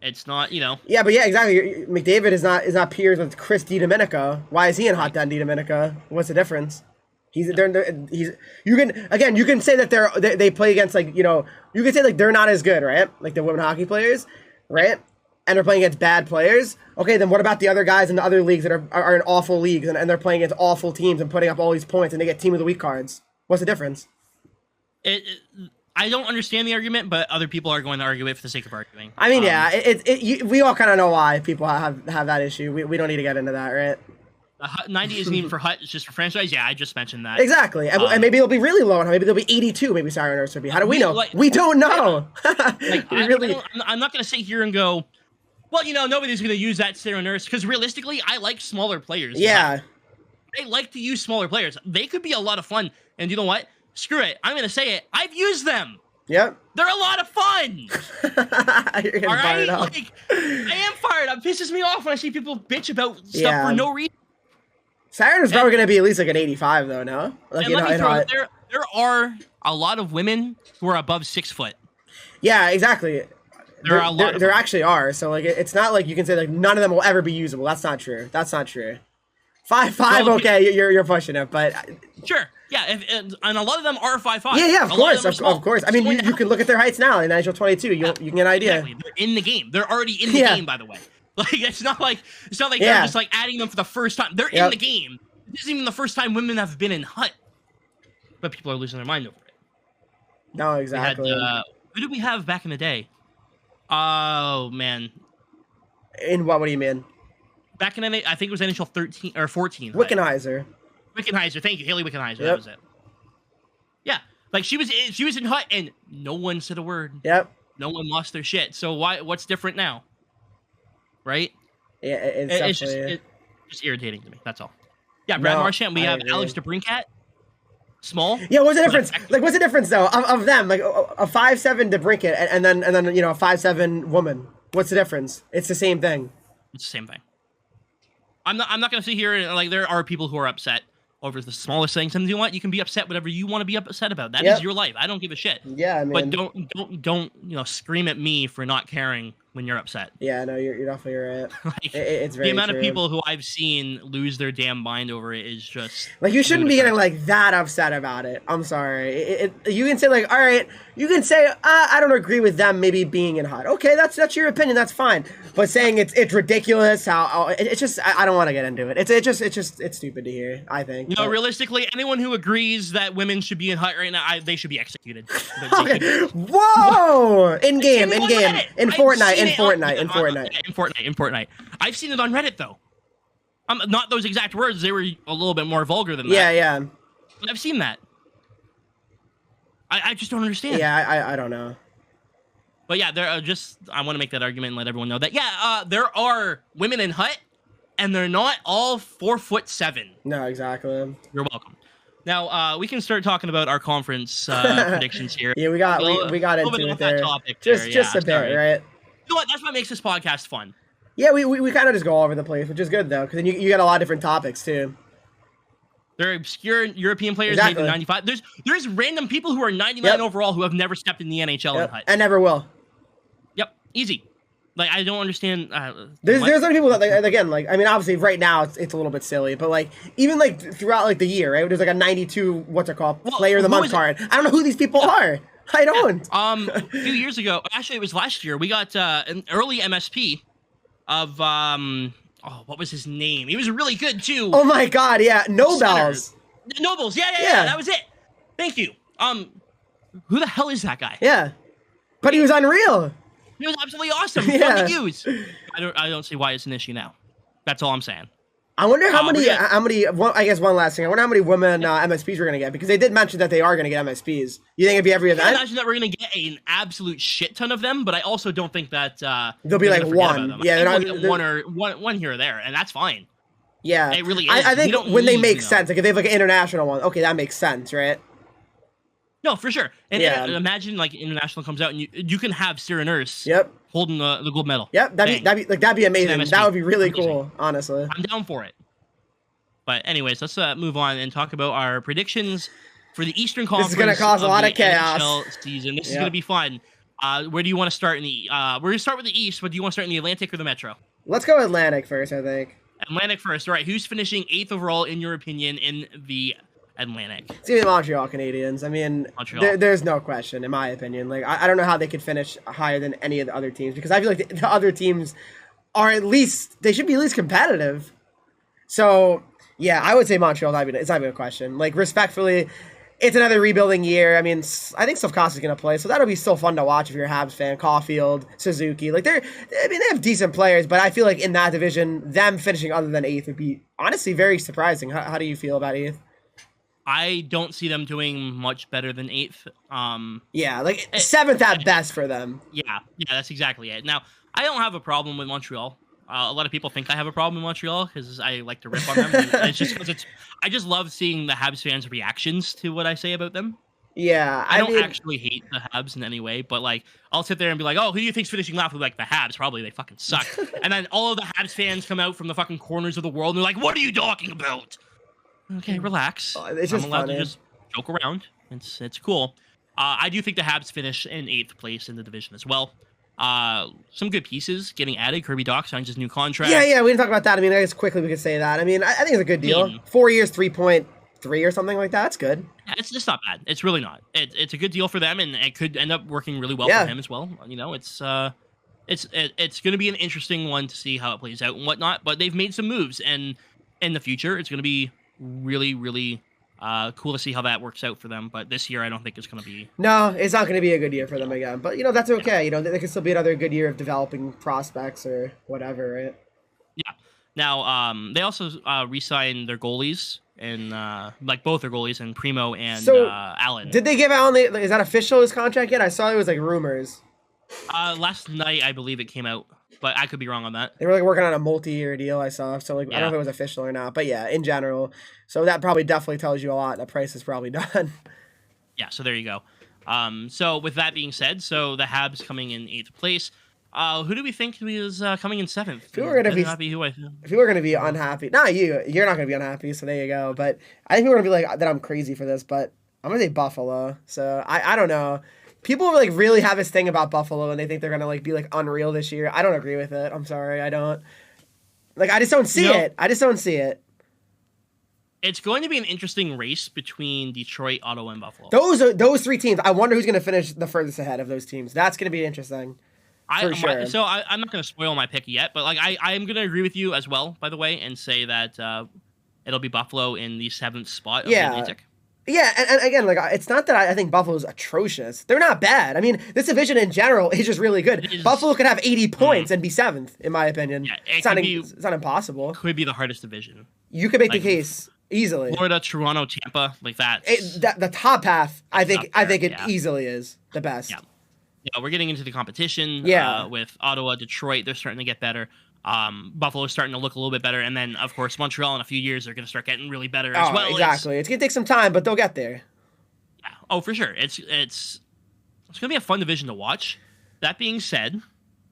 It's not, you know. Yeah, but yeah, exactly. McDavid is not peers with Chris DiDomenico. Why is he in Hut then, DiDomenico? What's the difference? You can say that they play against, like, you know, you can say, like, they're not as good, right? Like the women hockey players, right? And they're playing against bad players. Okay, then what about the other guys in the other leagues that are in awful leagues and they're playing against awful teams and putting up all these points and they get team of the week cards? What's the difference? I don't understand the argument, but other people are going to argue it for the sake of arguing. I mean, we all kind of know why people have that issue. We don't need to get into that, right? 90 isn't even for Hut, it's just for franchise. Yeah, I just mentioned that. Exactly. And maybe it'll be really low. Maybe they'll be 82. Maybe Sarah Nurse would be. How do we know? We don't know. I'm not going to sit here and go, well, you know, nobody's going to use that Sarah Nurse, because realistically, I like smaller players. Yeah. I like to use smaller players. They could be a lot of fun. And you know what? Screw it. I'm going to say it. I've used them. Yep. They're a lot of fun. You're getting fired up. Like, I am fired up. It pisses me off when I see people bitch about stuff for no reason. Sarah Nurse is probably going to be at least like an 85, though, no? Like, there are a lot of women who are above 6 foot. Yeah, exactly. There actually are. So, like, it's not like you can say, like, none of them will ever be usable. That's not true. 5'5", well, okay, you're pushing it, but... Sure, yeah, and a lot of them are 5'5". Yeah, of course. I mean, you can look at their heights now in NHL 22. You can get an idea. Exactly. They're in the game. They're already in the game, by the way. Like, it's not like they're just, like, adding them for the first time. They're in the game. This isn't even the first time women have been in Hut. But people are losing their mind over it. No, exactly. Who did we have back in the day? Oh, man. In what do you mean? Back in I think it was NHL 13 or 14. Wickenheiser. Thank you, Haley Wickenheiser. That was it. Yeah, like she was in Hut and no one said a word. Yep. No one lost their shit. So what's different now? Right? Yeah, it's just irritating to me. That's all. Yeah, Brad Marchand. We have Alex DeBrincat. Small. Yeah, what's the difference? Like, what's the difference though of them? Like a 5'7" DeBrincat and then you know, a 5'7" woman. What's the difference? It's the same thing. It's the same thing. I'm not gonna sit here and, like, there are people who are upset over the smallest things, and you know what? You can be upset whatever you want to be upset about. That is your life. I don't give a shit. Yeah, I mean, but don't you know, scream at me for not caring when you're upset. Yeah, no, you're definitely right. Like, it's very the amount true. of people who I've seen lose their damn mind over it is just like, you shouldn't be getting like that upset about it. I'm sorry. You can say, like, all right, you can say I don't agree with them maybe being in Hut. Okay, that's your opinion. That's fine. But saying it's ridiculous how it's just I don't want to get into it. It's stupid to hear. I think. You know, realistically, anyone who agrees that women should be in Hut right now, they should be executed. Okay. Whoa! In game, in Fortnite. I've seen it on Reddit though. Not those exact words. They were a little bit more vulgar than that. Yeah. But I've seen that. I just don't understand. Yeah, I don't know. But yeah, I want to make that argument and let everyone know that there are women in Hut, and they're not all 4'7". No, exactly. You're welcome. Now we can start talking about our conference predictions here. Yeah, we got into it there. Just a bit, right? You know what? That's what makes this podcast fun. Yeah, we kind of just go all over the place, which is good though, because then you got a lot of different topics too. There are obscure European players made in 95. There's random people who are 99 overall who have never stepped in the NHL in Hut. And never will. Yep, easy. Like, I don't understand. There's other people that, like, again, like, I mean, obviously right now it's a little bit silly, but like even like throughout like the year, right? There's like a 92 what's it called, player of the month card. I don't know who these people are. I don't. A few years ago, actually it was last year, we got an early MSP of what was his name? He was really good too. Oh my god, yeah, Nobles. Nobles, yeah, that was it. Thank you. Who the hell is that guy? Yeah, but he was unreal. He was absolutely awesome. Fun to use. I don't see why it's an issue now. That's all I'm saying. I wonder how many. I guess one last thing. I wonder how many women MSPs we're gonna get, because they did mention that they are gonna get MSPs. You think it'd be every event? I imagine that we're gonna get an absolute shit ton of them, but I also don't think that there'll be like one. Yeah, one here or there, and that's fine. Yeah, it really is. I think when they make sense, like if they have like an international one, okay, that makes sense, right? No, for sure. And imagine like international comes out and you can have Sarah Nurse holding the gold medal. Yep, that'd be amazing. That would be really cool, honestly. I'm down for it. But anyways, let's move on and talk about our predictions for the Eastern Conference. This is going to cause a lot of chaos. NHL season. This is going to be fun. Where do you want to start in the? We're going to start with the East, but do you want to start in the Atlantic or the Metro? Let's go Atlantic first, I think. Atlantic first. All right, who's finishing 8th overall in your opinion in the Atlantic? It's gonna be Montreal Canadiens. I mean, there's no question, in my opinion. Like, I don't know how they could finish higher than any of the other teams, because I feel like the other teams are they should be at least competitive. So, yeah, I would say Montreal. It's not even a question. Like, respectfully, it's another rebuilding year. I mean, I think Slafkovsky's gonna play, so that'll be still fun to watch if you're a Habs fan. Caulfield, Suzuki, like they have decent players, but I feel like in that division, them finishing other than 8th would be honestly very surprising. How do you feel about 8th? I don't see them doing much better than 8th. Yeah, like 7th at best for them. Yeah, that's exactly it. Now, I don't have a problem with Montreal. A lot of people think I have a problem with Montreal because I like to rip on them. It's just because I just love seeing the Habs fans' reactions to what I say about them. Yeah, I don't actually hate the Habs in any way, but like I'll sit there and be like, "Oh, who do you think's finishing last?" Like the Habs, probably they fucking suck. And then all of the Habs fans come out from the fucking corners of the world and they're like, "What are you talking about?" Okay, relax. It's just I'm allowed funny. to just joke around. It's cool. I do think the Habs finish in 8th place in the division as well. Some good pieces getting added. Kirby Dach signs his new contract. Yeah, we didn't talk about that. I mean, I guess quickly we could say that. I mean, I think it's a good deal. 4 years, 3.3 or something like that. That's good. Yeah, it's just not bad. It's really not. It's a good deal for them, and it could end up working really well for him as well. You know, it's going to be an interesting one to see how it plays out and whatnot. But they've made some moves, and in the future, it's going to be really, really cool to see how that works out for them. But this year, I don't think it's going to be. No, it's not going to be a good year for them again. But you know, that's okay. You know, they can still be another good year of developing prospects or whatever, right? Yeah. Now, they also re-signed their goalies, and like both their goalies, and Primo and Allen. Did they give out? Is that official, his contract yet? I saw it was like rumors. Last night, I believe it came out, but I could be wrong on that. They were like working on a multi-year deal, I saw. So like, I don't know if it was official or not, but yeah, in general. So that probably definitely tells you a lot. The price is probably done. Yeah, so there you go. So with that being said, so the Habs coming in 8th place. Who do we think is coming in 7th? If you were going to be unhappy, not you. You're not going to be unhappy, so there you go. But I think people are going to be like, that I'm crazy for this, but I'm going to say Buffalo. So I don't know. People like really have this thing about Buffalo, and they think they're going to like be like unreal this year. I don't agree with it. I'm sorry, I don't. Like, I just don't see it. I just don't see it. It's going to be an interesting race between Detroit, Ottawa, and Buffalo. Those three teams. I wonder who's going to finish the furthest ahead of those teams. That's going to be interesting. Sure. So I'm not going to spoil my pick yet, but like I am going to agree with you as well, by the way, and say that it'll be Buffalo in the 7th spot of the Atlantic. Yeah, and again, like it's not that I think Buffalo's atrocious. They're not bad. I mean, this division in general is just really good. Buffalo could have 80 points and be 7th, in my opinion. Yeah, it's not impossible. Could be the hardest division. You could make the case easily. Florida, Toronto, Tampa, like that. The top half, I think it easily is the best. Yeah, we're getting into the competition. With Ottawa, Detroit, they're starting to get better. Buffalo's starting to look a little bit better, and then of course Montreal in a few years they're going to start getting really better as well. Exactly, it's going to take some time, but they'll get there. Yeah, oh for sure. It's going to be a fun division to watch. That being said,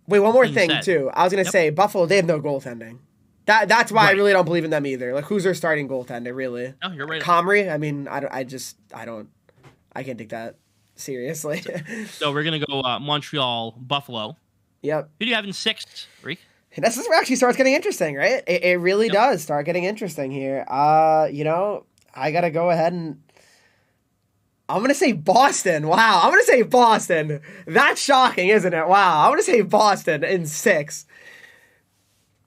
wait, one more thing too. I was going to say Buffalo, they have no goaltending. That's why I really don't believe in them either. Like, who's their starting goaltender really? Oh, you're right. Comrie. I mean, I can't take that seriously. So we're going to go Montreal, Buffalo. Yep. Who do you have in 6th, Reek? And this is where it actually starts getting interesting, right? It really does start getting interesting here. You know, I gotta go ahead and I'm gonna say Boston. Wow, I'm gonna say Boston. That's shocking, isn't it? Wow, I'm gonna say Boston in 6.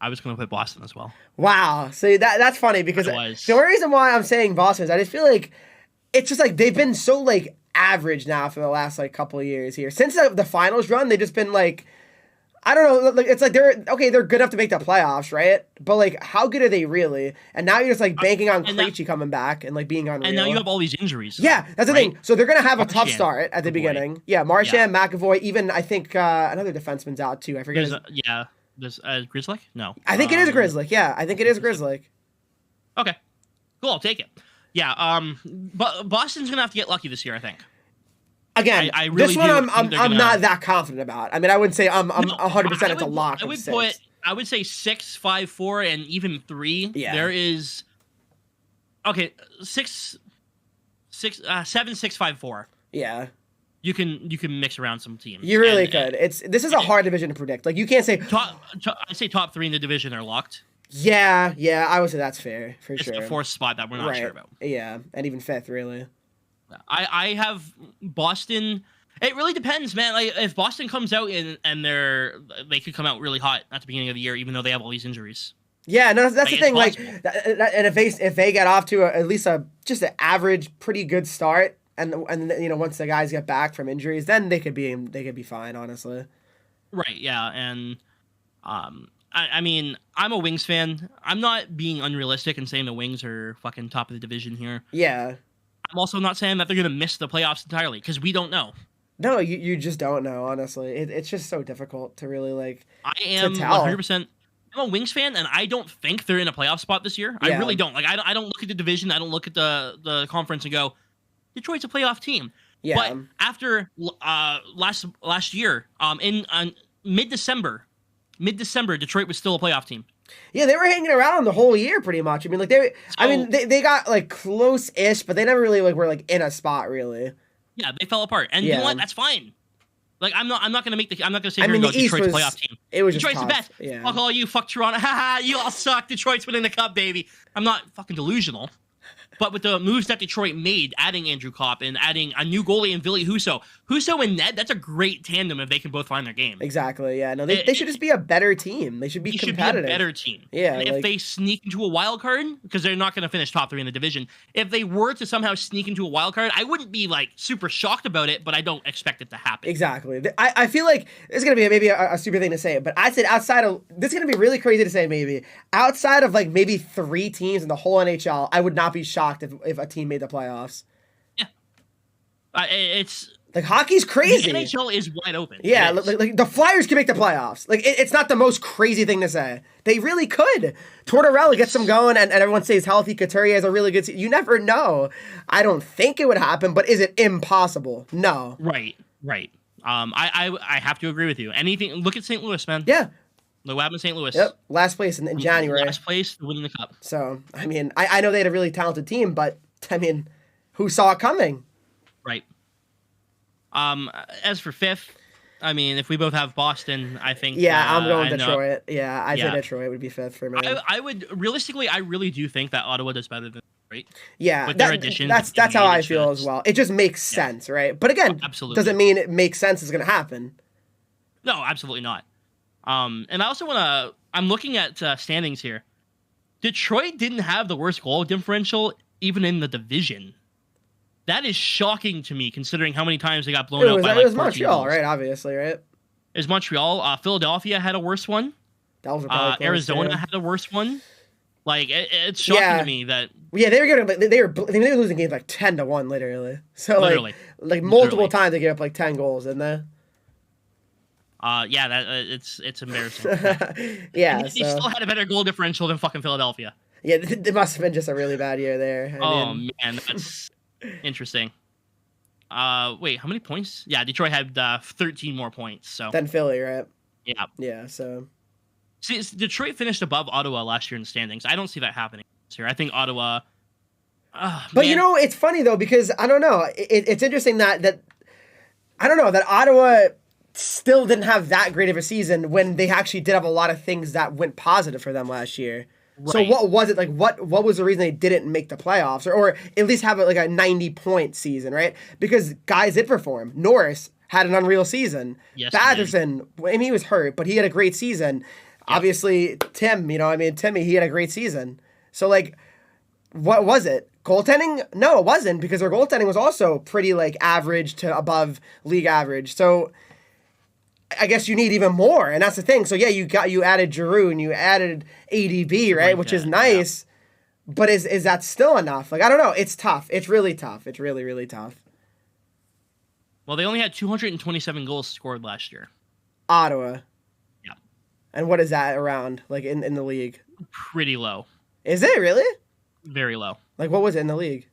I was gonna put Boston as well. Wow. See, that's funny because the only reason why I'm saying Boston is I just feel like it's just like they've been so like average now for the last like couple of years here. Since the finals run, they've just been like, I don't know, like it's like they're good enough to make the playoffs, right? But like, how good are they really? And now you're just like banking on Krejci coming back and like being unreal. And now you have all these injuries. Yeah, that's the thing. So they're gonna have a tough start at the beginning. Yeah, Marchand, McAvoy, even I think another defenseman's out too. I forget. There's Grizzly? No. I think it is Grizzly. Yeah, I think it is Grizzly. Okay, cool. I'll take it. Yeah. But Boston's gonna have to get lucky this year, I think. Again, I really this one I'm not that confident about. I mean, I wouldn't say I'm 100%. It's a lock. I would say 6, 5, 4, and even 3. Yeah. There is 7, 6, 5, 4. Yeah. You can mix around some teams. You really could. This is a hard division to predict. Like you can't say I'd say top 3 in the division are locked. Yeah, I would say that's fair for sure. It's the 4th spot that we're not sure about. Yeah, and even 5th really. I have Boston. It really depends, man. Like if Boston comes out and they could come out really hot at the beginning of the year, even though they have all these injuries. Yeah, no, that's the thing. Like, and if they get off to at least just an average, pretty good start. And you know, once the guys get back from injuries, then they could be fine, honestly. Right. Yeah. And I mean, I'm a Wings fan. I'm not being unrealistic and saying the Wings are fucking top of the division here. Yeah. I'm also not saying that they're gonna miss the playoffs entirely because we don't know. No, you just don't know. Honestly, it's just so difficult to really like. I am 100%. I'm a Wings fan, and I don't think they're in a playoff spot this year. Yeah. I really don't. Like, I don't look at the division. I don't look at the conference and go, Detroit's a playoff team. Yeah. But after last year, in mid-December, Detroit was still a playoff team. Yeah, they were hanging around the whole year pretty much. I mean, like they got like close-ish, but they never really like were like in a spot really. Yeah, they fell apart, and you know what? That's fine. Like I'm not gonna say Detroit's playoff team. It was Detroit's the best. Yeah. Fuck all you, fuck Toronto. Haha, you all suck. Detroit's winning the cup, baby. I'm not fucking delusional. But with the moves that Detroit made, adding Andrew Kopp and adding a new goalie in Ville Husso and Ned, that's a great tandem if they can both find their game. Exactly, yeah. No, they should just be a better team. They should be competitive. Should be a better team. Yeah. And if they sneak into a wild card, because they're not going to finish top 3 in the division, if they were to somehow sneak into a wild card, I wouldn't be like super shocked about it, but I don't expect it to happen. Exactly. I feel like it's going to be maybe a stupid thing to say, but I said outside of, this is going to be really crazy to say maybe, outside of like maybe 3 teams in the whole NHL, I would not be shocked if a team made the playoffs. Yeah. It's like hockey's crazy. The NHL is wide open. Yeah, like the Flyers can make the playoffs. Like it's not the most crazy thing to say. They really could. Tortorella gets them going, and everyone stays healthy. Couturier has a really good season. You never know. I don't think it would happen, but is it impossible? No. Right. I have to agree with you. Anything. Look at St. Louis, man. Yeah. Look what happened in St. Louis. Yep. Last place in January. Last place, winning the cup. So I mean, I know they had a really talented team, but I mean, who saw it coming? Right. As for 5th, I mean, if we both have Boston, I think. Yeah, I'm going Detroit. Yeah, I think Detroit would be 5th for me. I would realistically, I really do think that Ottawa does better than Detroit. Yeah, with their additions. That's how I feel as well. It just makes sense, right? But again, doesn't mean it makes sense is going to happen. No, absolutely not. And I also want to. I'm looking at standings here. Detroit didn't have the worst goal differential even in the division. That is shocking to me, considering how many times they got blown out by like 14 It was Montreal, goals. right? Obviously, right? It was Montreal. Philadelphia had a worse one. That was probably close, Arizona had a worse one. Like it's shocking to me that. Yeah, they were losing games like 10-1, literally. So like multiple times they gave up like 10 goals, didn't they? Yeah, it's embarrassing. Yeah, they still had a better goal differential than fucking Philadelphia. Yeah, it must have been just a really bad year there. Man, that's interesting. Wait, how many points? Yeah, Detroit had 13 more points. So than Philly, right? Yeah. Yeah. So see, Detroit finished above Ottawa last year in the standings. I don't see that happening this year. I think Ottawa. But you know, it's funny though because I don't know. It's interesting that I don't know that Ottawa. still didn't have that great of a season when they actually did have a lot of things that went positive for them last year. Right. So what was it like? What was the reason they didn't make the playoffs, or at least have like a 90-point season, right? Because guys did perform. Norris had an unreal season. Yes, Batherson, I mean, he was hurt, but he had a great season. Yep. Obviously, Tim, Timmy, he had a great season. So like, what was it? Goaltending? No, it wasn't, because their goaltending was also pretty like average to above league average. So I guess you need even more, and that's the thing. So yeah, you added Giroux and you added ADB, right? Which is nice, but is that still enough? Like, I don't know. It's tough. It's really tough. It's really, really tough. Well, they only had 227 goals scored last year. Ottawa. Yeah. And what is that around, like, in the league? Pretty low. Is it really? Very low. Like, what was it in the league?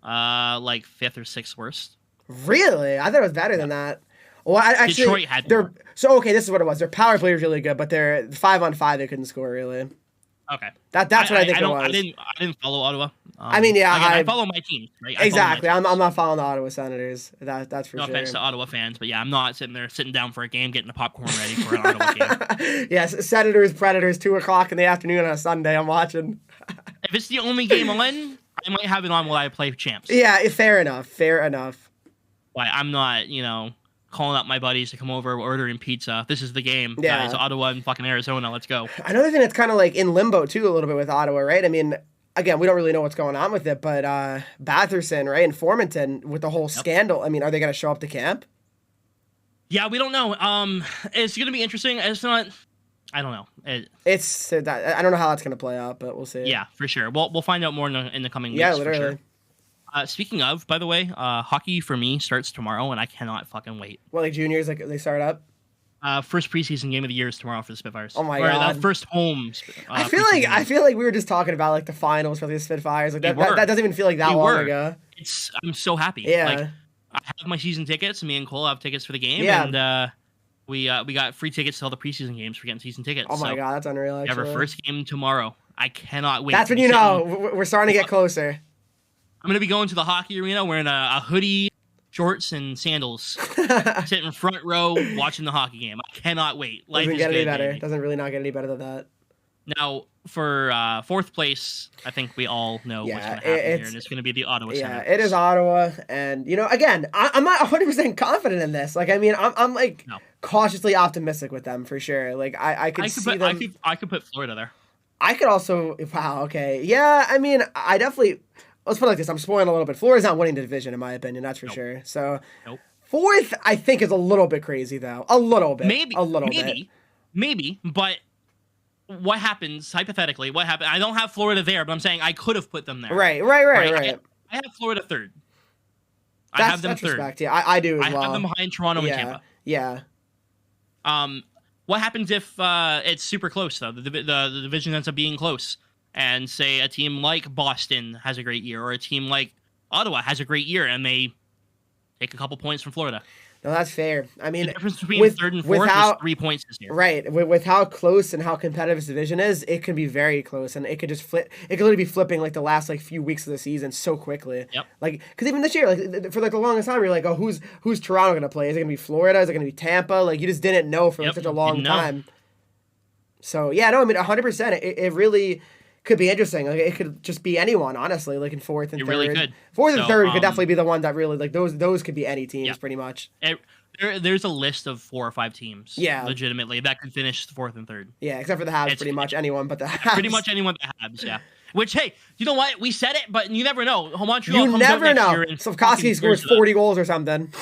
Like 5th or 6th worst. Really? I thought it was better than that. Well, actually, Detroit had more. So okay, this is what it was. Their power play was really good, but their 5-on-5 they couldn't score really. Okay. That's what I think it was. I didn't follow Ottawa. I mean, yeah, I follow my team. Right? Exactly. I'm not following the Ottawa Senators. That's for sure. No offense to Ottawa fans, but yeah, I'm not sitting down for a game, getting the popcorn ready for an Ottawa game. Yes, Senators, Predators, 2:00 in the afternoon on a Sunday. I'm watching. If it's the only game on, I might have it on while I play champs. Yeah, fair enough. But I'm not, calling up my buddies to come over, ordering pizza. This is the game. Yeah. Guys, Ottawa and fucking Arizona. Let's go. Another thing that's kind of like in limbo too a little bit with Ottawa, right? I mean, again, we don't really know what's going on with it, but Batherson, right, and Formanton with the whole scandal. I mean, are they going to show up to camp? Yeah, we don't know. It's going to be interesting. It's not. I don't know. I don't know how that's going to play out, but we'll see. Yeah, for sure. We'll find out more in the coming weeks. Yeah, literally. For sure. Speaking of, by the way, hockey for me starts tomorrow, and I cannot fucking wait. Well, like juniors, like they start up. First preseason game of the year is tomorrow for the Spitfires. Oh my god! First home. I feel like we were just talking about like the finals for the Spitfires. Like that doesn't even feel like that long ago. I'm so happy. Yeah. Like, I have my season tickets. Me and Cole have tickets for the game. Yeah. And we got free tickets to all the preseason games for getting season tickets. Oh my god, that's unreal. Actually. We have our first game tomorrow. I cannot wait. That's when you know we're starting to get closer. I'm going to be going to the hockey arena wearing a hoodie, shorts, and sandals. Sitting in front row watching the hockey game. I cannot wait. Doesn't get any better. Doesn't really not get any better than that. Now, for fourth place, I think we all know what's going to happen here, and it's going to be the Ottawa Senators. Yeah, it is Ottawa. And, again, I'm not 100% confident in this. Like, I mean, I'm like cautiously optimistic with them for sure. Like, I could see them. I could put Florida there. I could also, wow, okay. Yeah, I mean, I definitely... Let's put it like this. I'm spoiling a little bit. Florida's not winning the division, in my opinion. That's for sure. So, fourth, I think, is a little bit crazy, though. A little bit. Maybe. But what happens, hypothetically, I don't have Florida there, but I'm saying I could have put them there. Right. I have Florida third. I have them third. Respect. Yeah, I do as well. I have them behind Toronto and Tampa. Yeah. What happens if it's super close, though? The division ends up being close. And say a team like Boston has a great year, or a team like Ottawa has a great year, and they take a couple points from Florida. No, that's fair. I mean, the difference between third and fourth is 3 points this year. Right. With how close and how competitive this division is, it can be very close, and it could just flip. It could literally be flipping like the last few weeks of the season so quickly. Yep. Like, because even this year, like for the longest time, you're like, oh, who's Toronto going to play? Is it going to be Florida? Is it going to be Tampa? Like, you just didn't know for such a long time. So yeah, no, I mean, 100%. It really could be interesting. Like, it could just be anyone, honestly. Like in fourth and third. It really could. Fourth and third could definitely be the one that really like those could be any teams pretty much. There's a list of 4 or 5 teams. Yeah, legitimately that could finish fourth and third. Yeah, except for the Habs, pretty much anyone but the Habs. Pretty much anyone but the Habs. Yeah. Which, hey, you know what? We said it, but you never know. Montreal you comes never out know. Year and Slavkovsky scores 40 goals or something.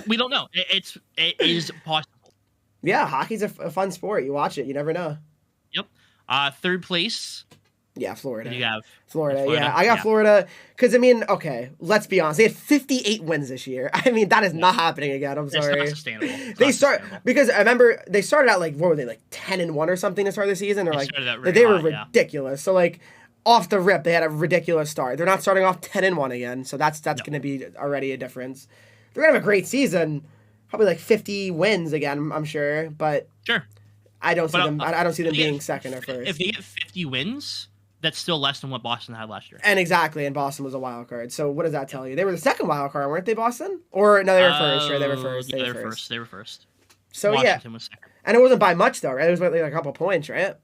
We don't know. It is possible. Yeah, hockey's a fun sport. You watch it, you never know. Yep. Third place. Yeah, Florida. You have Florida. Yeah, I got Florida because, I mean, okay, let's be honest. They had 58 wins this year. I mean, that is not happening again. I'm sorry. It's not sustainable. Because I remember they started out like, what were they, like 10-1 or something to start the season? Or they were ridiculous. So like off the rip, they had a ridiculous start. They're not starting off 10-1 again. So that's going to be already a difference. They're going to have a great season. Probably like 50 wins again, I'm sure. But sure. I don't see them. I don't see them being second or first. If they get 50 wins, that's still less than what Boston had last year. And Boston was a wild card. So what does that tell you? They were the second wild card, weren't they, Boston? Or no, they were first, right? They were first. They were first. So Washington was second. And it wasn't by much though, right? It was like a couple points, right?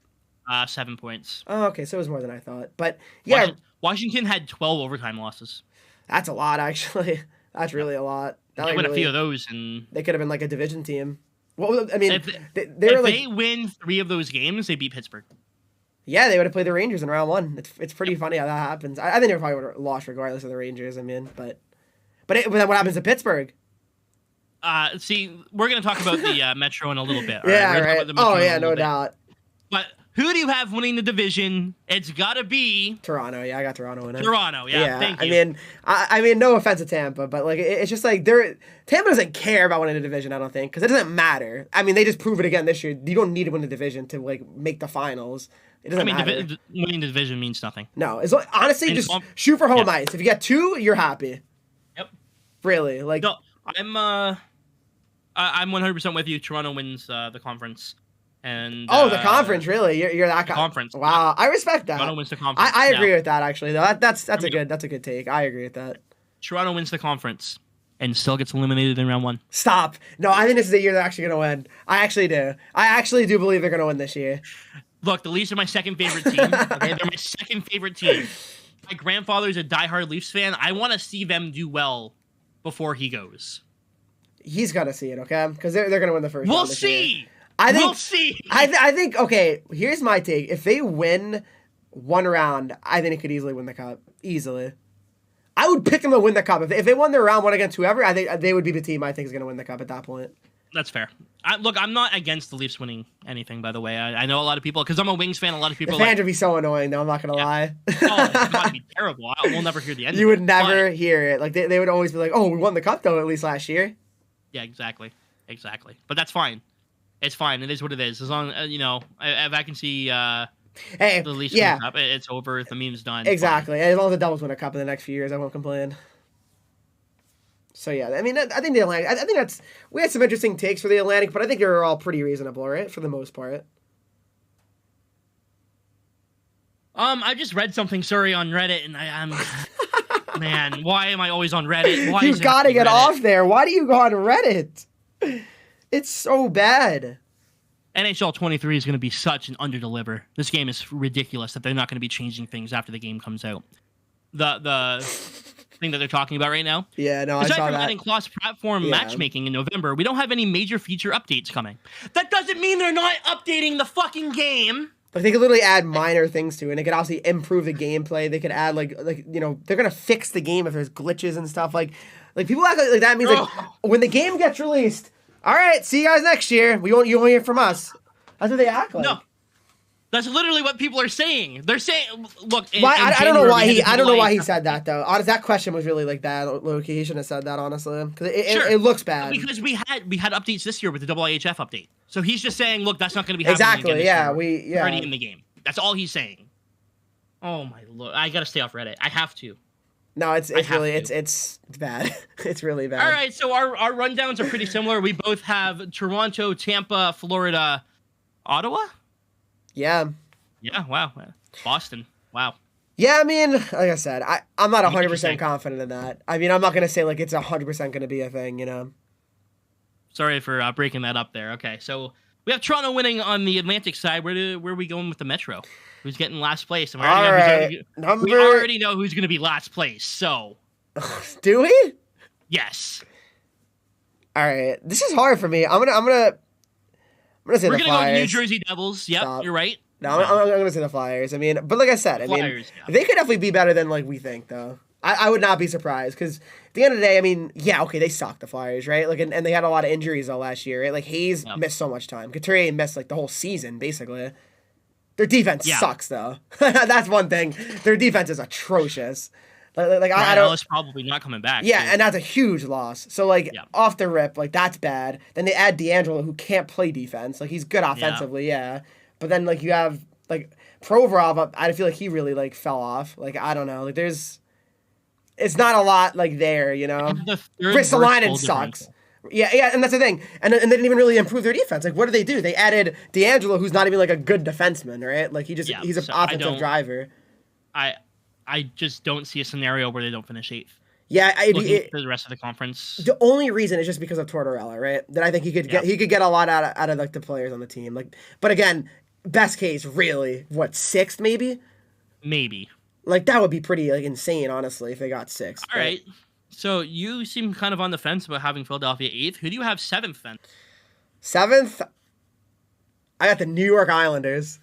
7 points. Oh, okay, so it was more than I thought. But yeah, Washington had 12 overtime losses. That's a lot, actually. That's really a lot. They win a few of those, and they could have been like a division team. Well, I mean, if they win 3 of those games, they beat Pittsburgh. Yeah, they would have played the Rangers in round 1. It's pretty funny how that happens. I think they probably would have lost regardless of the Rangers. I mean, but then what happens to Pittsburgh? See, we're going to talk about the Metro in a little bit. Yeah, right. Oh, yeah, no doubt. But who do you have winning the division? It's got to be Toronto. Yeah, I got Toronto winning. Toronto. Yeah, thank you. I mean, no offense to Tampa, but like it's just like Tampa doesn't care about winning the division. I don't think because it doesn't matter. I mean, they just prove it again this year. You don't need to win the division to like make the finals. It doesn't matter. Winning the division means nothing. No, it's like, honestly just shoot for home ice. If you get 2, you're happy. Yep. Really, like no, I'm 100% with you. Toronto wins the conference. And the conference, really? You're that guy. Conference. Wow, I respect that. Toronto wins the conference. I agree with that actually. Though that's a good take. I agree with that. Toronto wins the conference and still gets eliminated in round 1. Stop. No, I think this is the year they're actually gonna win. I actually do. I actually do believe they're gonna win this year. Look, the Leafs are my second favorite team. Okay, they're my second favorite team. My grandfather's a diehard Leafs fan. I want to see them do well before he goes. He's got to see it, okay? Because they're gonna win the first. We'll see. We'll see. I think, okay, here's my take. If they win 1 round, I think they could easily win the cup. Easily. I would pick them to win the cup. If they won their round 1 against whoever, I think they would be the team I think is going to win the cup at that point. That's fair. Look, I'm not against the Leafs winning anything, by the way. I know a lot of people, because I'm a Wings fan, a lot of people the fans would be so annoying, though, I'm not going to lie. It's going to be terrible. We'll never hear the end You would never hear it. Like they would always be like, oh, we won the cup, though, at least last year. Yeah, exactly. But that's fine. It's fine. It is what it is. As long as, if I can see the Leafs win the cup, it's over. The meme's done. Exactly. As long as the Devils win a cup in the next few years, I won't complain. So, yeah, I mean, I think the Atlantic, I think we had some interesting takes for the Atlantic, but I think they're all pretty reasonable, right? For the most part. I just read something, sorry, on Reddit, and I'm... Man, why am I always on Reddit? You've got to get off there. Why do you go on Reddit? It's so bad. NHL 23 is going to be such an underdeliver. This game is ridiculous that they're not going to be changing things after the game comes out. The thing that they're talking about right now. Yeah, no, I saw that. Aside from adding cross-platform matchmaking in November, we don't have any major feature updates coming. That doesn't mean they're not updating the fucking game. Like they could literally add minor things to it. And they could obviously improve the gameplay. They could add they're gonna fix the game if there's glitches and stuff. Like people act like that means like when the game gets released. All right, see you guys next year. You won't hear from us. That's what they act like. No, that's literally what people are saying. They're saying, look. I don't know why he said that though. Honestly, that question was really like that. Loki, he shouldn't have said that honestly because it looks bad. Because we had updates this year with the IIHF update. So he's just saying, look, that's not going to be happening exactly. Again this year. Already in the game. That's all he's saying. Oh my lord! I gotta stay off Reddit. I have to. No, it's bad. It's really bad. All right, so our rundowns are pretty similar. We both have Toronto, Tampa, Florida, Ottawa. Yeah. Yeah. Wow. Boston. Wow. Yeah, I mean, like I said, I'm not 100% confident in that. I mean, I'm not gonna say like it's 100% gonna be a thing, you know. Sorry for breaking that up there. Okay, so we have Toronto winning on the Atlantic side. Where are we going with the Metro? Who's getting last place? And we already know who's going to be last place. So, do we? Yes. All right. This is hard for me. I'm gonna say the Flyers. We're gonna go New Jersey Devils. Yep, You're right. No, I'm gonna say the Flyers. I mean, but like I said, they could definitely be better than like we think, though. I would not be surprised because at the end of the day, I mean, yeah, okay, they suck, the Flyers, right? Like, and they had a lot of injuries though last year, right? Like Hayes missed so much time. Couturier missed like the whole season, basically. Their defense sucks, though. That's one thing. Their defense is atrocious. I don't. Probably not coming back. Yeah, and that's a huge loss. So off the rip, like that's bad. Then they add D'Angelo, who can't play defense. Like he's good offensively, but then like you have like Provorov. I feel like he really like fell off. Like I don't know. Like it's not a lot like there, you know. Ristolainen sucks. Yeah, and that's the thing. And they didn't even really improve their defense. Like, what did they do? They added D'Angelo, who's not even like a good defenseman, right? Like he's an offensive driver. I just don't see a scenario where they don't finish 8th. Yeah, looking at the rest of the conference. The only reason is just because of Tortorella, right? That I think he could get a lot out of like the players on the team. Like, but again, best case, really, what, sixth maybe? Maybe. Like that would be pretty like insane, honestly, if they got sixth. All right. So you seem kind of on the fence about having Philadelphia 8th. Who do you have 7th then? 7th, I got the New York Islanders.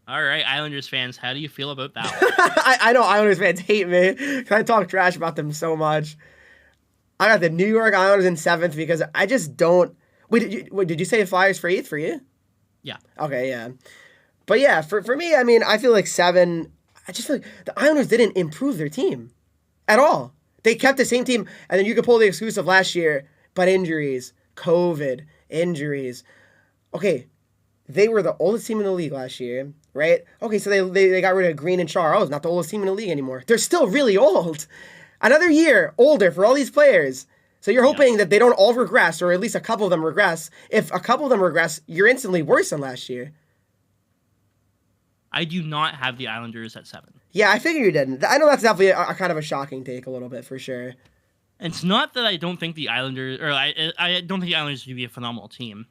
All right, Islanders fans, how do you feel about that? I know Islanders fans hate me because I talk trash about them so much. I got the New York Islanders in 7th because I just don't. Wait, did you say Flyers for 8th for you? Yeah. Okay, yeah. But yeah, for me, I mean, I feel like 7. I just feel like the Islanders didn't improve their team at all. They kept the same team, and then you could pull the excuse of last year, but injuries, COVID, injuries. Okay, they were the oldest team in the league last year, right? Okay, so they got rid of Green and Char. Oh, it's not the oldest team in the league anymore. They're still really old. Another year older for all these players. So you're hoping that they don't all regress, or at least a couple of them regress. If a couple of them regress, you're instantly worse than last year. I do not have the Islanders at 7. Yeah, I figured you didn't. I know that's definitely a kind of a shocking take a little bit, for sure. It's not that I don't think the Islanders, or I don't think the Islanders would be a phenomenal team.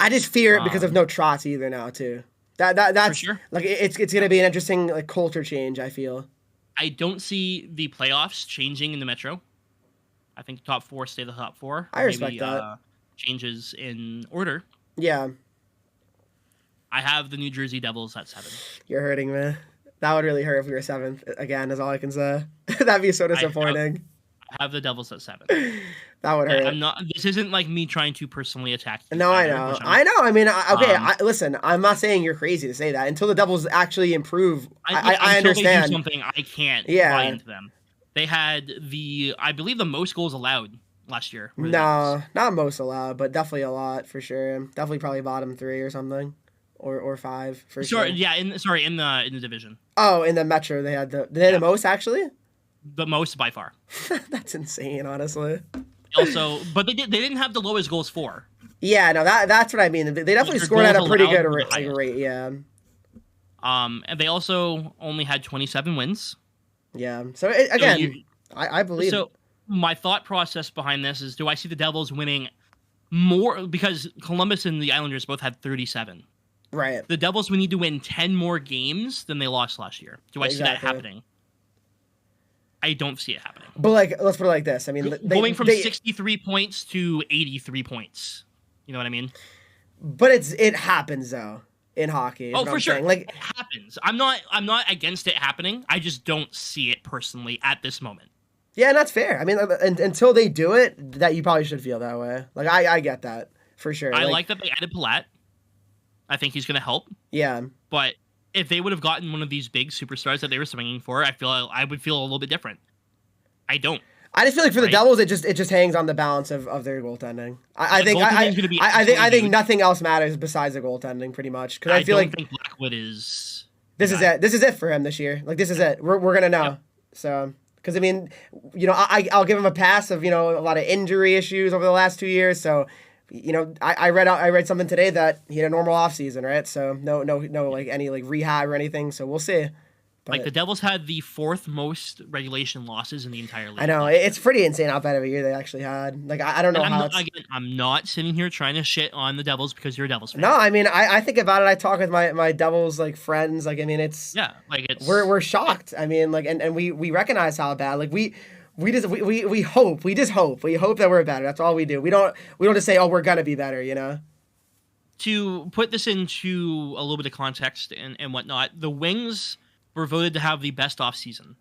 I just fear it because of no Trotz either now, too. That's for sure. Like it's going to be an interesting like culture change, I feel. I don't see the playoffs changing in the Metro. I think the top 4 stay the top 4. I respect that. Changes in order. Yeah. I have the New Jersey Devils at 7. You're hurting me. That would really hurt if we were 7th. Again, is all I can say. That'd be so disappointing. I have the Devils at 7. That would hurt. I'm not. This isn't like me trying to personally attack you. No, I know. I mean, okay. Listen, I'm not saying you're crazy to say that. Until the Devils actually improve, I understand. They do something, I can't buy into them. They had I believe the most goals allowed last year. No, not most allowed, but definitely a lot for sure. Definitely probably bottom 3 or something. Or 5 for sure. Yeah, in the division. Oh, in the Metro they had the most actually? The most by far. That's insane, honestly. Also, but they didn't have the lowest goals for. Yeah, no, that's what I mean. They definitely scored at a pretty good rate, yeah. And they also only had 27 wins. Yeah. So I believe. So my thought process behind this is: do I see the Devils winning more because Columbus and the Islanders both had 37? Right. The Devils would need to win 10 more games than they lost last year. Do I see that happening? I don't see it happening. But like, let's put it like this. I mean, going from 63 points to 83 points. You know what I mean? But it happens though in hockey. Oh, for sure. Saying. Like, it happens. I'm not against it happening. I just don't see it personally at this moment. Yeah, and that's fair. I mean, until they do it, that you probably should feel that way. Like, I get that for sure. I like that they added Palat. I think he's going to help. Yeah. But if they would have gotten one of these big superstars that they were swinging for, I would feel a little bit different. I don't. I just feel like for the Devils, it just hangs on the balance of their goaltending. I think nothing else matters besides the goaltending, pretty much. Because I feel like Blackwood is. This is it. This is it for him this year. Like this is it. We're gonna know. Yep. So because I mean, I'll give him a pass of a lot of injury issues over the last 2 years. So. I read something today that he had a normal offseason, right? So no like any like rehab or anything. So we'll see. But, like the Devils had the 4th most regulation losses in the entire league. I know it's pretty insane how bad of a year they actually had. Like I don't know how. I'm not sitting here trying to shit on the Devils because you're a Devils fan. No, I mean I think about it. I talk with my Devils like friends. Like I mean it's we're shocked. I mean like and we recognize how bad. Like we hope that we're better. That's all we do. We don't just say, oh, we're gonna be better, To put this into a little bit of context and whatnot, the Wings were voted to have the best offseason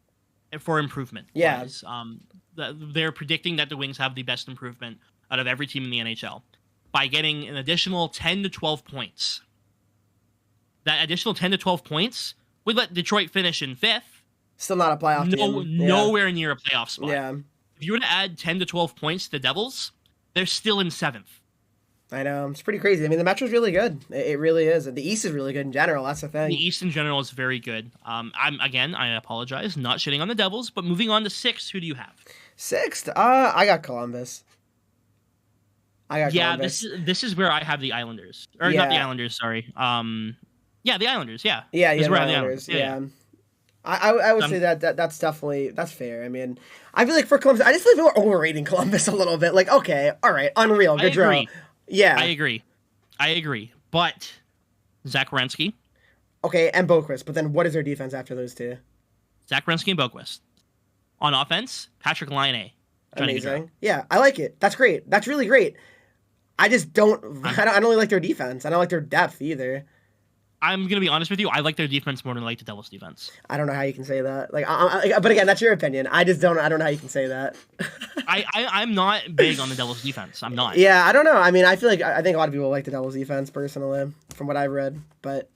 for improvement. Yeah. They're predicting that the Wings have the best improvement out of every team in the NHL by getting an additional 10 to 12 points. That additional 10 to 12 points would let Detroit finish in 5th. Still not a playoff team. Nowhere near a playoff spot. Yeah. If you were to add 10 to 12 points to the Devils, they're still in 7th. I know. It's pretty crazy. I mean, the Metro's really good. It really is. And the East is really good in general. That's the thing. The East in general is very good. I apologize, not shitting on the Devils, but moving on to 6th, who do you have? 6th? I got Columbus. Columbus. This is where I have the Islanders. Or not the Islanders, sorry. The Islanders, yeah. Yeah, the Islanders. Yeah. I would say that's definitely that's fair. I mean, I feel like for Columbus, I just feel like we're overrating Columbus a little bit. Like, okay, all right, unreal, good draw. Yeah, I agree. But Zach Werenski. Okay, and Boquist. But then what is their defense after those two? Zach Werenski and Boquist. On offense, Patrick Laine. Amazing. Yeah, I like it. That's great. That's really great. I just don't really like their defense. I don't like their depth either. I'm gonna be honest with you. I like their defense more than I like the Devils' defense. I don't know how you can say that. But again, that's your opinion. I don't know how you can say that. I'm not big on the Devils' defense. I'm not. Yeah, I don't know. I mean, I think a lot of people like the Devils' defense personally, from what I've read. But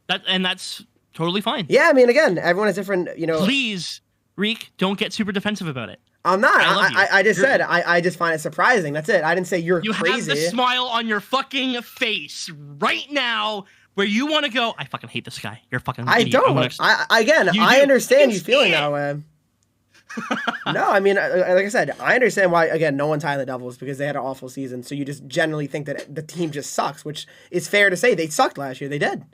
that's totally fine. Yeah, I mean, again, everyone has different. You know, please, Reek, don't get super defensive about it. I'm not. I just said I just find it surprising. That's it. I didn't say you're crazy. You have the smile on your fucking face right now. Where you want to go, I fucking hate this guy. You're fucking idiot. I understand you feeling that way. No, I mean, like I said, I understand why, again, no one's high on the Devils because they had an awful season. So you just generally think that the team just sucks, which is fair to say. They sucked last year. They did.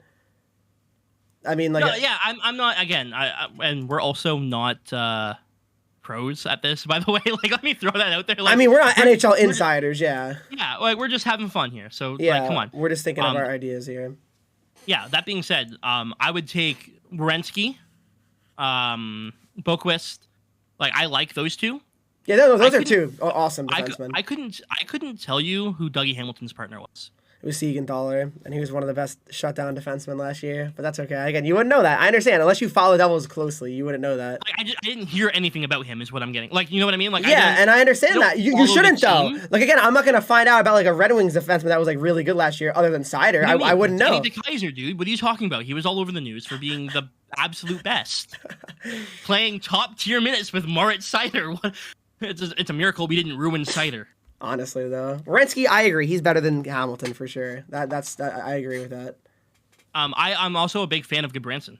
I mean, like... No, yeah, I'm not, again, and we're also not pros at this, by the way. Like, let me throw that out there. Like, I mean, we're not NHL insiders, yeah. Yeah, like, we're just having fun here. So, yeah, like, come on. We're just thinking of our ideas here. Yeah, that being said, I would take Werenski, Boquist. Like, I like those two. Yeah, those are two awesome defensemen. I couldn't tell you who Dougie Hamilton's partner was. It was Siegenthaler, and he was one of the best shutdown defensemen last year. But that's okay. Again, you wouldn't know that. I understand. Unless you follow Devils closely, you wouldn't know that. I didn't hear anything about him is what I'm getting. Like, you know what I mean? Like, yeah, and I understand that. You shouldn't, though. Like, again, I'm not going to find out about, like, a Red Wings defenseman that was, like, really good last year other than Seider. I wouldn't know. Danny DeKeyser, dude. What are you talking about? He was all over the news for being the absolute best. Playing top-tier minutes with Moritz Seider. It's a miracle we didn't ruin Seider. Honestly, though, Werenski, I agree. He's better than Hamilton for sure. I agree with that. I'm also a big fan of Goodbranson.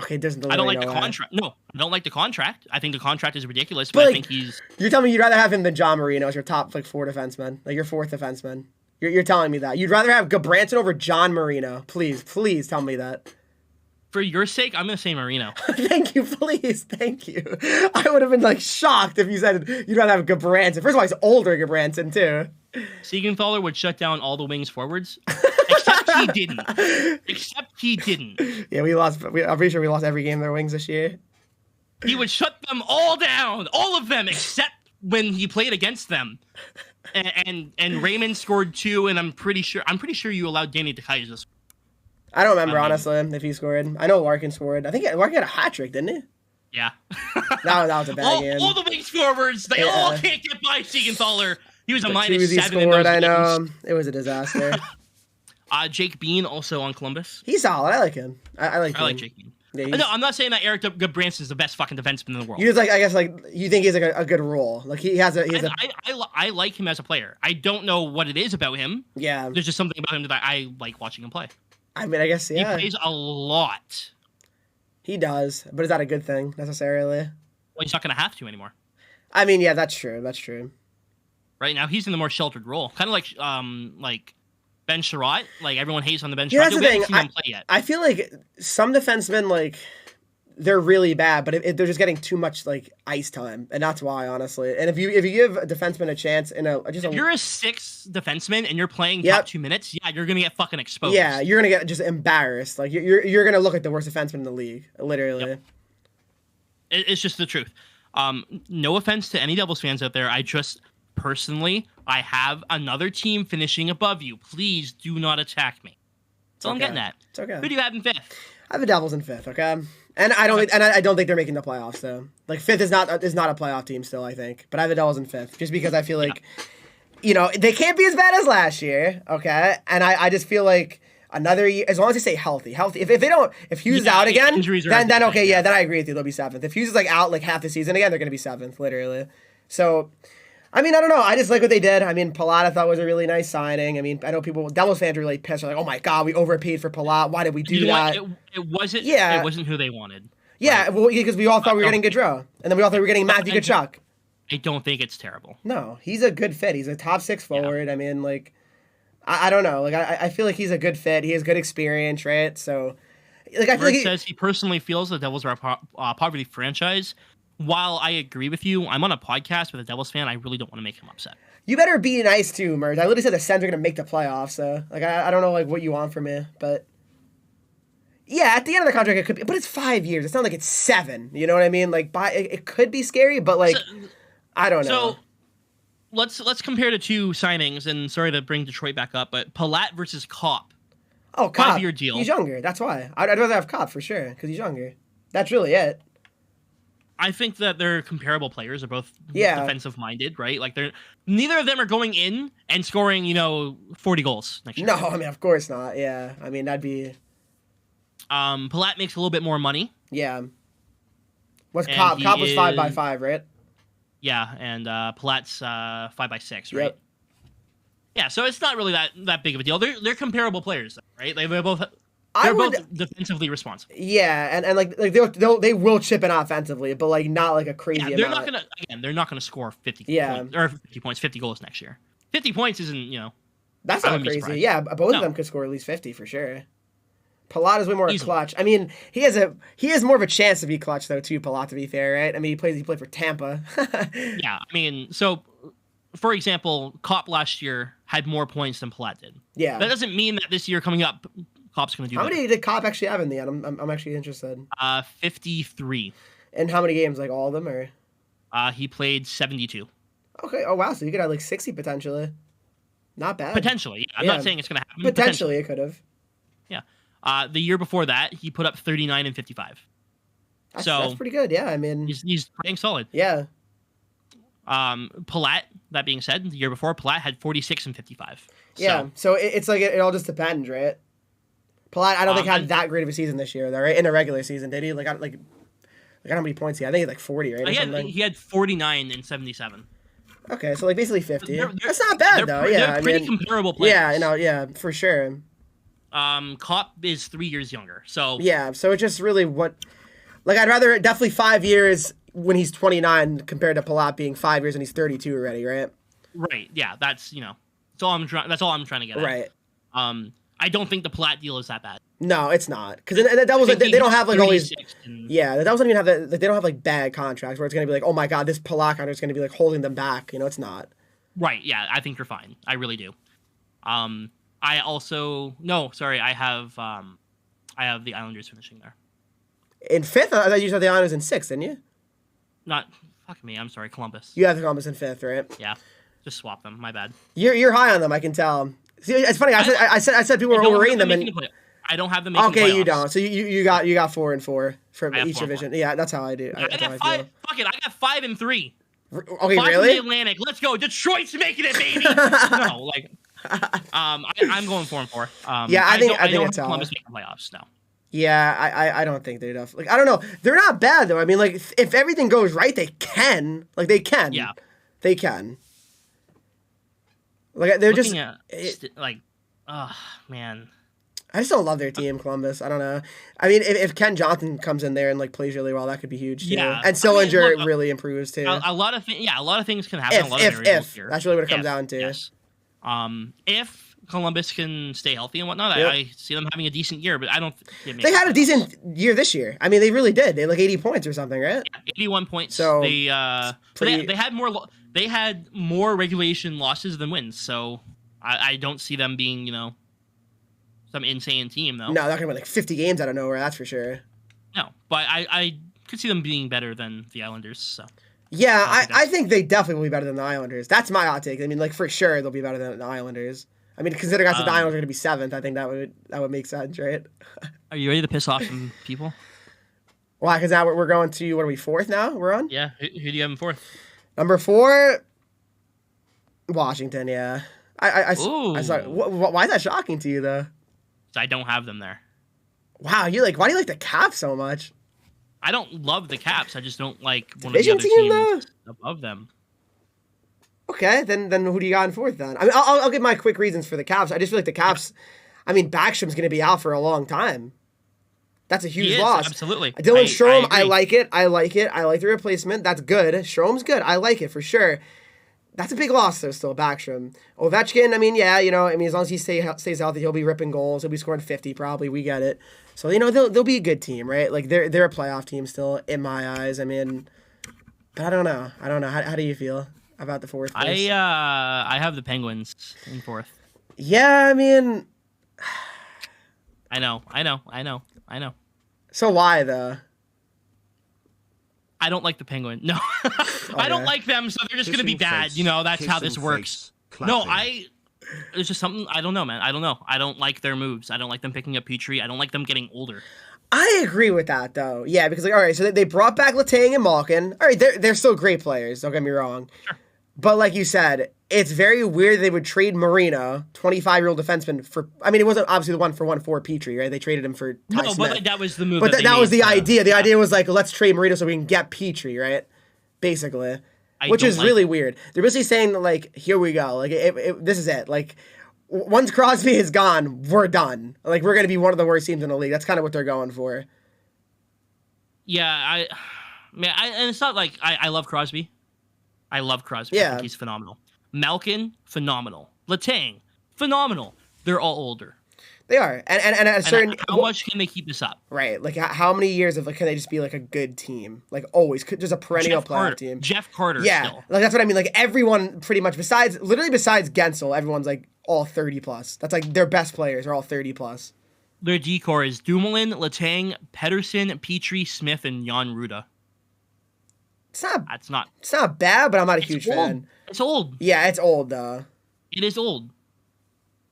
Okay, I don't like the contract. No, I don't like the contract. I think the contract is ridiculous, but I think he's... You're telling me you'd rather have him than John Marino as your top, like, 4 defenseman, like your 4th defenseman. You're telling me that. You'd rather have Goodbranson over John Marino. Please tell me that. For your sake, I'm going to say Marino. Thank you, please. Thank you. I would have been, like, shocked if you said you'd rather have Goodbranson. First of all, he's older Goodbranson, too. Siegenthaler would shut down all the Wings forwards. Except he didn't. Yeah, I'm pretty sure we lost every game of their Wings this year. He would shut them all down. All of them, except when he played against them. And Raymond scored 2, and I'm pretty sure you allowed Danny DeKeyser to score. I don't remember, honestly, if he scored. I know Larkin scored. I think Larkin had a hat trick, didn't he? Yeah. that was a bad game. All the Wings forwards, they all can't get by Siegenthaler. He was a -7 scored, in those I games. know. It was a disaster. Jake Bean also on Columbus. He's solid. I like him. I like Jake Bean. Yeah, no, I'm not saying that Eric Goodbranson is the best fucking defenseman in the world. You just I guess you think he's like a good role. Like he has a. I like him as a player. I don't know what it is about him. Yeah. There's just something about him that I like watching him play. I mean, I guess, yeah. He plays a lot. He does, but is that a good thing, necessarily? Well, he's not going to have to anymore. I mean, yeah, that's true. That's true. Right now, he's in the more sheltered role. Kind of like Ben Sherratt. Like, everyone hates on the Ben Sherratt. That's the thing. I feel like some defensemen, like, they're really bad, but they're just getting too much, like, ice time, and that's why, honestly. And if you give a defenseman a chance if you're a 6th defenseman and you're playing top 2 minutes, yeah, you're gonna get fucking exposed. Yeah, you're gonna get just embarrassed. Like you're gonna look like the worst defenseman in the league, literally. Yep. It's just the truth. No offense to any Devils fans out there. I just personally, I have another team finishing above you. Please do not attack me. That's all I'm getting at. It's okay. Who do you have in 5th? I have the Devils in 5th. Okay. And I don't think they're making the playoffs though. Like 5th is not a playoff team still, I think. But I have the Devils in 5th just because I feel like, they can't be as bad as last year. Okay, and I just feel like another year, as long as they stay healthy. If Hughes is out again, then okay, yeah, then I agree with you. They'll be 7th. If Hughes is like out like half the season again, they're gonna be 7th, literally. So. I mean, I don't know. I just like what they did. I mean, Palat I thought was a really nice signing. I mean, I know Devils fans are really pissed. They're like, oh my God, we overpaid for Palat. Why did we do that? It wasn't who they wanted. Yeah, well, because we all thought we were getting Gaudreau. And then we all thought we were getting Matthew Tkachuk. I don't think it's terrible. No, he's a good fit. He's a top 6 forward. Yeah. I mean, like, I don't know. Like, I feel like he's a good fit. He has good experience, right? So, Like I feel like says he personally feels the Devils are a poverty franchise. While I agree with you, I'm on a podcast with a Devils fan. I really don't want to make him upset. You better be nice to Merge. I literally said the Sens are gonna make the playoffs, so like I don't know like what you want from me, but yeah, at the end of the contract it could be, but it's 5 years. It's not like it's 7. You know what I mean? Like it could be scary, but like I don't know. So let's compare the two signings, and sorry to bring Detroit back up, but Palat versus Kopp. Oh, Kopp. 5-year deal. He's younger. That's why. I'd rather have Kopp for sure because he's younger. That's really it. I think that they're comparable players. They're both defensive minded, right? Like neither of them are going in and scoring, 40 goals next year. No, I mean of course not. Yeah, I mean that'd be. Palat makes a little bit more money. Yeah. What's Kopp? Kopp was 5x5, right? Yeah, and Palat's 5x6, right? Yep. Yeah, so it's not really that big of a deal. They're comparable players, right? They're both defensively responsible. Yeah, and like they will chip in offensively, but like not like a crazy amount. They're not gonna score 50 points, or 50 points, 50 goals next year. 50 points isn't, That's not crazy. Yeah, both of them could score at least 50 for sure. Palat is way more clutch. I mean, he has more of a chance to be clutch though too, Palat, to be fair, right? I mean he played for Tampa. Yeah, I mean, so for example, Kopp last year had more points than Palat did. Yeah. That doesn't mean that this year coming up Kopp's going to do How better. many did Kopp actually have in the end? I'm actually interested. 53. And how many games? Like all of them, or? He played 72. Okay. Oh wow. So you could have like 60 potentially. Not bad. Potentially. I'm not saying it's going to happen. Potentially it could have. Yeah. The year before that, he put up 39 and 55. That's pretty good. Yeah. I mean, he's playing solid. Yeah. Palat. That being said, the year before, Palat had 46 and 55. Yeah. So it's like it all just depends, right? Palat, I don't think had that great of a season this year, though, right? In a regular season, did he? Like how many points he had? I think he had like 40, right? He had 49 and 77. Okay, so like basically 50. That's not bad, though. They're pretty comparable players. Yeah, for sure. Kopp is 3 years younger, so yeah. So it's just really I'd rather definitely 5 years when he's 29 compared to Palat being 5 years and he's 32 already, right? Right. Yeah. That's That's all I'm trying to get at. Right. I don't think the Palat deal is that bad. No, it's not, because the Devils they don't have like all these. Yeah, the Devils don't even have that. Like, they don't have like bad contracts where it's gonna be like, oh my god, this Palat contract is gonna be like holding them back. It's not. Right. Yeah, I think you're fine. I really do. I also I have the Islanders finishing there. In 5th, I thought you said the Islanders in 6th, didn't you? Not fuck me. I'm sorry, Columbus. You have the Columbus in 5th, right? Yeah, just swap them. My bad. You're high on them, I can tell. See, it's funny. I said people were overrating them, and I don't have them making okay, playoffs. You don't. So you got 4 and 4 for each 4 division. Yeah, that's how I do. I got 5. Fuck it, I got 5 and 3. Okay, 5 really? from the Atlantic. Let's go. Detroit's making it, baby. No, like, I'm going 4 and 4. Yeah, I think it's Columbus making playoffs. No. Yeah, I don't think they're enough. Like, I don't know. They're not bad though. I mean, like, if everything goes right, they can. Like, they can. Yeah. They can. Like, they're Looking just man. I just don't love their team, Columbus. I don't know. I mean, if Ken Johnson comes in there and like plays really well, that could be huge too. Yeah, And Sillinger really improves too. A lot of things can happen. If that's really what it comes down to. Yes. If Columbus can stay healthy and whatnot, I see them having a decent year, but I don't. They had a decent year this year. I mean, they really did. They had like 80 points or something, right? Yeah, 81 points. So they had more. They had more regulation losses than wins. So I don't see them being some insane team though. No, they're gonna win like 50 games out of nowhere. That's for sure. No, but I could see them being better than the Islanders. So. Yeah, I think they definitely will be better than the Islanders. That's my hot take. I mean, like for sure they'll be better than the Islanders. I mean, considering the Islanders are going to be 7th, I think that would make sense, right? Are you ready to piss off some people? Why? Because now we're going to, what are we, 4th now? We're on? Yeah. Who do you have in 4th? Number 4, Washington. Yeah. I saw. Why is that shocking to you though? I don't have them there. Wow, why do you like the Caps so much? I don't love the Caps. I just don't like one Division of the other team, teams above them. Okay, then who do you got in 4th then? I mean, I'll give my quick reasons for the Caps. I just feel like the Caps. I mean, Backstrom's going to be out for a long time. That's a huge loss. Absolutely. Dylan Strome, I like it. I like the replacement. That's good. Strome's good. I like it for sure. That's a big loss, though, still, Backstrom. Ovechkin, I mean, yeah, as long as he stays healthy, he'll be ripping goals. He'll be scoring 50, probably. We get it. So, they'll be a good team, right? Like, they're a playoff team still, in my eyes. I mean, but I don't know. How do you feel about the fourth place? I have the Penguins in fourth. Yeah, I mean... I know. So why, though? I don't like the Penguin. No, okay. I don't like them, so they're just going to be bad. That's how this works. No, it's just something, I don't know, man. I don't know. I don't like their moves. I don't like them picking up Petrie. I don't like them getting older. I agree with that, though. Yeah, because, all right, so they brought back Letang and Malkin. All right, they're still great players, don't get me wrong. Sure. But like you said, it's very weird they would trade Marino, 25-year-old defenseman, for... I mean, it wasn't obviously the 1-for-1 for Petrie, right? They traded him for Ty Smith. But that was the move. But that was the idea. The idea was like, let's trade Marino so we can get Petrie, right? Basically. Which is really weird. They're basically saying, like, here we go. Like, this is it. Like, once Crosby is gone, we're done. Like, we're going to be one of the worst teams in the league. That's kind of what they're going for. Yeah, and it's not like I love Crosby. I love Crosby. Yeah. I think he's phenomenal. Malkin, phenomenal. Letang, phenomenal. They're all older. They are. And at a certain... How much can they keep this up? Right. Like, how many years of, like, can they just be, like, a good team? Like, always. Just a perennial playoff team. Jeff Carter still. Like, that's what I mean. Like, everyone pretty much, besides Gensel, everyone's, like, all 30+. That's, like, their best players are all 30+. Their decor is Dumoulin, Letang, Pedersen, Petrie, Smith, and Jan Ruda. It's not bad, but I'm not a huge fan. It's old. Yeah, it's old, though. It is old.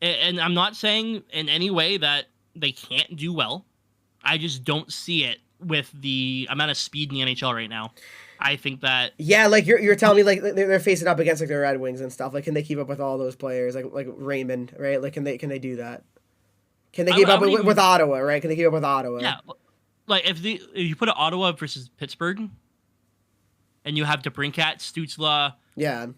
And I'm not saying in any way that they can't do well. I just don't see it with the amount of speed in the NHL right now. I think that... Yeah, like you're telling me, like, they're facing up against, like, the Red Wings and stuff. Like, can they keep up with all those players? Like Raymond, right? Like, can they do that? Can they keep up with Ottawa, right? Can they keep up with Ottawa? Yeah. Like, if you put an Ottawa versus Pittsburgh, and you have DeBrincat, Stützle... Yeah.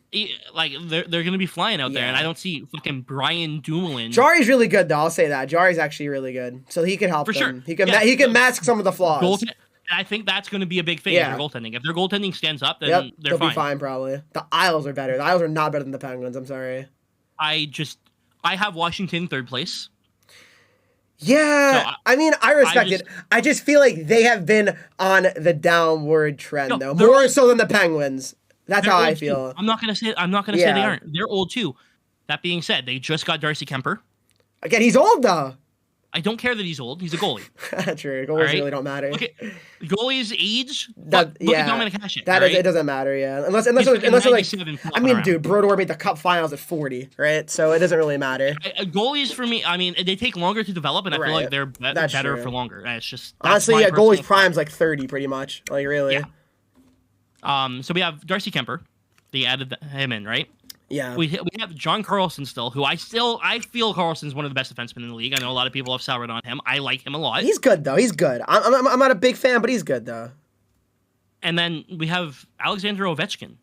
Like, they're going to be flying out there, and I don't see fucking Brian Dumoulin. Jari's really good, though. I'll say that. Jari's actually really good. So he can help them. Sure. He can mask some of the flaws. I think that's going to be a big thing in their goaltending. If their goaltending stands up, then they're fine. They'll be fine, probably. The Isles are better. The Isles are not better than the Penguins. I'm sorry. I have Washington third place. Yeah, so I mean, I respect it. I just feel like they have been on the downward trend, though. More so than the Penguins. That's how I feel. Too. I'm not gonna say they aren't. They're old too. That being said, they just got Darcy Kemper. Again, he's old though. I don't care that he's old. He's a goalie. True. Goalies really don't matter. Okay. Goalies age. Look at Dominic Hasek. It doesn't matter. Yeah, unless like. I mean, dude, Brodeur made the Cup Finals at 40, right? So it doesn't really matter. Goalies for me, I mean, they take longer to develop, and I feel like they're better for longer. It's just honestly, yeah, goalies prime's like 30, pretty much. Like really. Yeah. So we have Darcy Kemper. They added him in, right? Yeah. We have John Carlson still, who I feel Carlson's one of the best defensemen in the league. I know a lot of people have soured on him. I like him a lot. He's good, though. He's good. I'm not a big fan, but he's good, though. And then we have Alexander Ovechkin,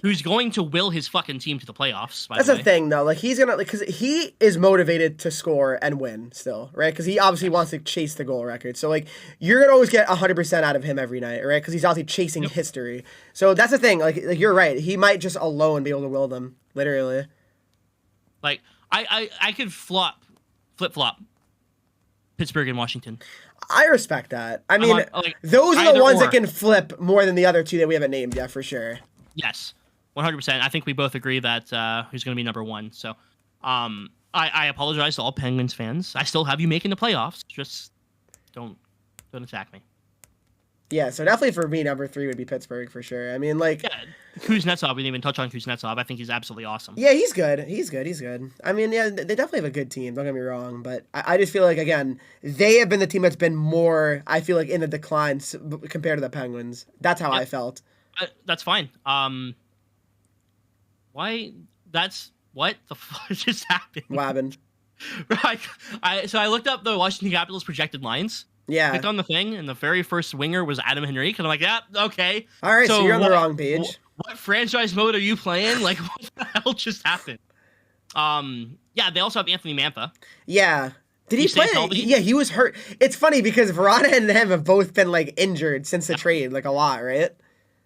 who's going to will his fucking team to the playoffs. That's the thing, though. Like, he's gonna, because he is motivated to score and win still, right? Because he obviously wants to chase the goal record. So, like, you're gonna always get 100% out of him every night, right? Because he's obviously chasing history. So that's the thing. Like, you're right. He might just alone be able to will them, literally. Like, I could flip-flop Pittsburgh and Washington. I respect that. I mean, those are the ones that can flip more than the other two that we haven't named yet, for sure. Yes. 100%. I think we both agree that who's going to be number one. So I apologize to all Penguins fans. I still have you making the playoffs. Just don't attack me. Yeah, so definitely for me, number 3 would be Pittsburgh for sure. I mean, like... Yeah, Kuznetsov, we didn't even touch on Kuznetsov. I think he's absolutely awesome. Yeah, he's good. He's good. I mean, yeah, they definitely have a good team. Don't get me wrong. But I just feel like, again, they have been the team that's been more, I feel like, in the decline compared to the Penguins. That's how I felt. That's fine. Why? What the fuck just happened? What happened? Right. So I looked up the Washington Capitals projected lines. Yeah. Clicked on the thing, and the very first winger was Adam Henreek, and I'm like, yeah, okay. All right, so you're on the wrong page. What franchise mode are you playing? Like, what the hell just happened? Yeah, they also have Anthony Mantha. Yeah. Did he play? Yeah, he was hurt. It's funny because Verona and him have both been, like, injured since the trade, like, a lot, right?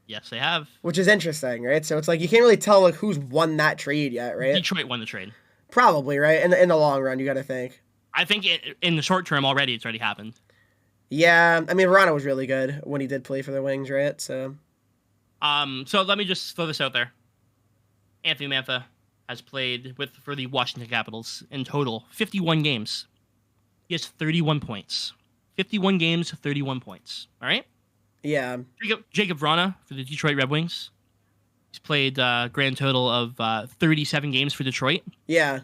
Yes, they have. Which is interesting, right? So it's like you can't really tell like who's won that trade yet, right? Detroit won the trade. Probably, right? In the long run, you got to think. I think in the short term already, it's already happened. Yeah, I mean, Verano was really good when he did play for the Wings, right? So let me just throw this out there. Anthony Mantha has played for the Washington Capitals in total 51 games. He has 31 points. 51 games, 31 points. All right? Yeah. Jacob Vrana for the Detroit Red Wings. He's played a grand total of 37 games for Detroit. Yeah.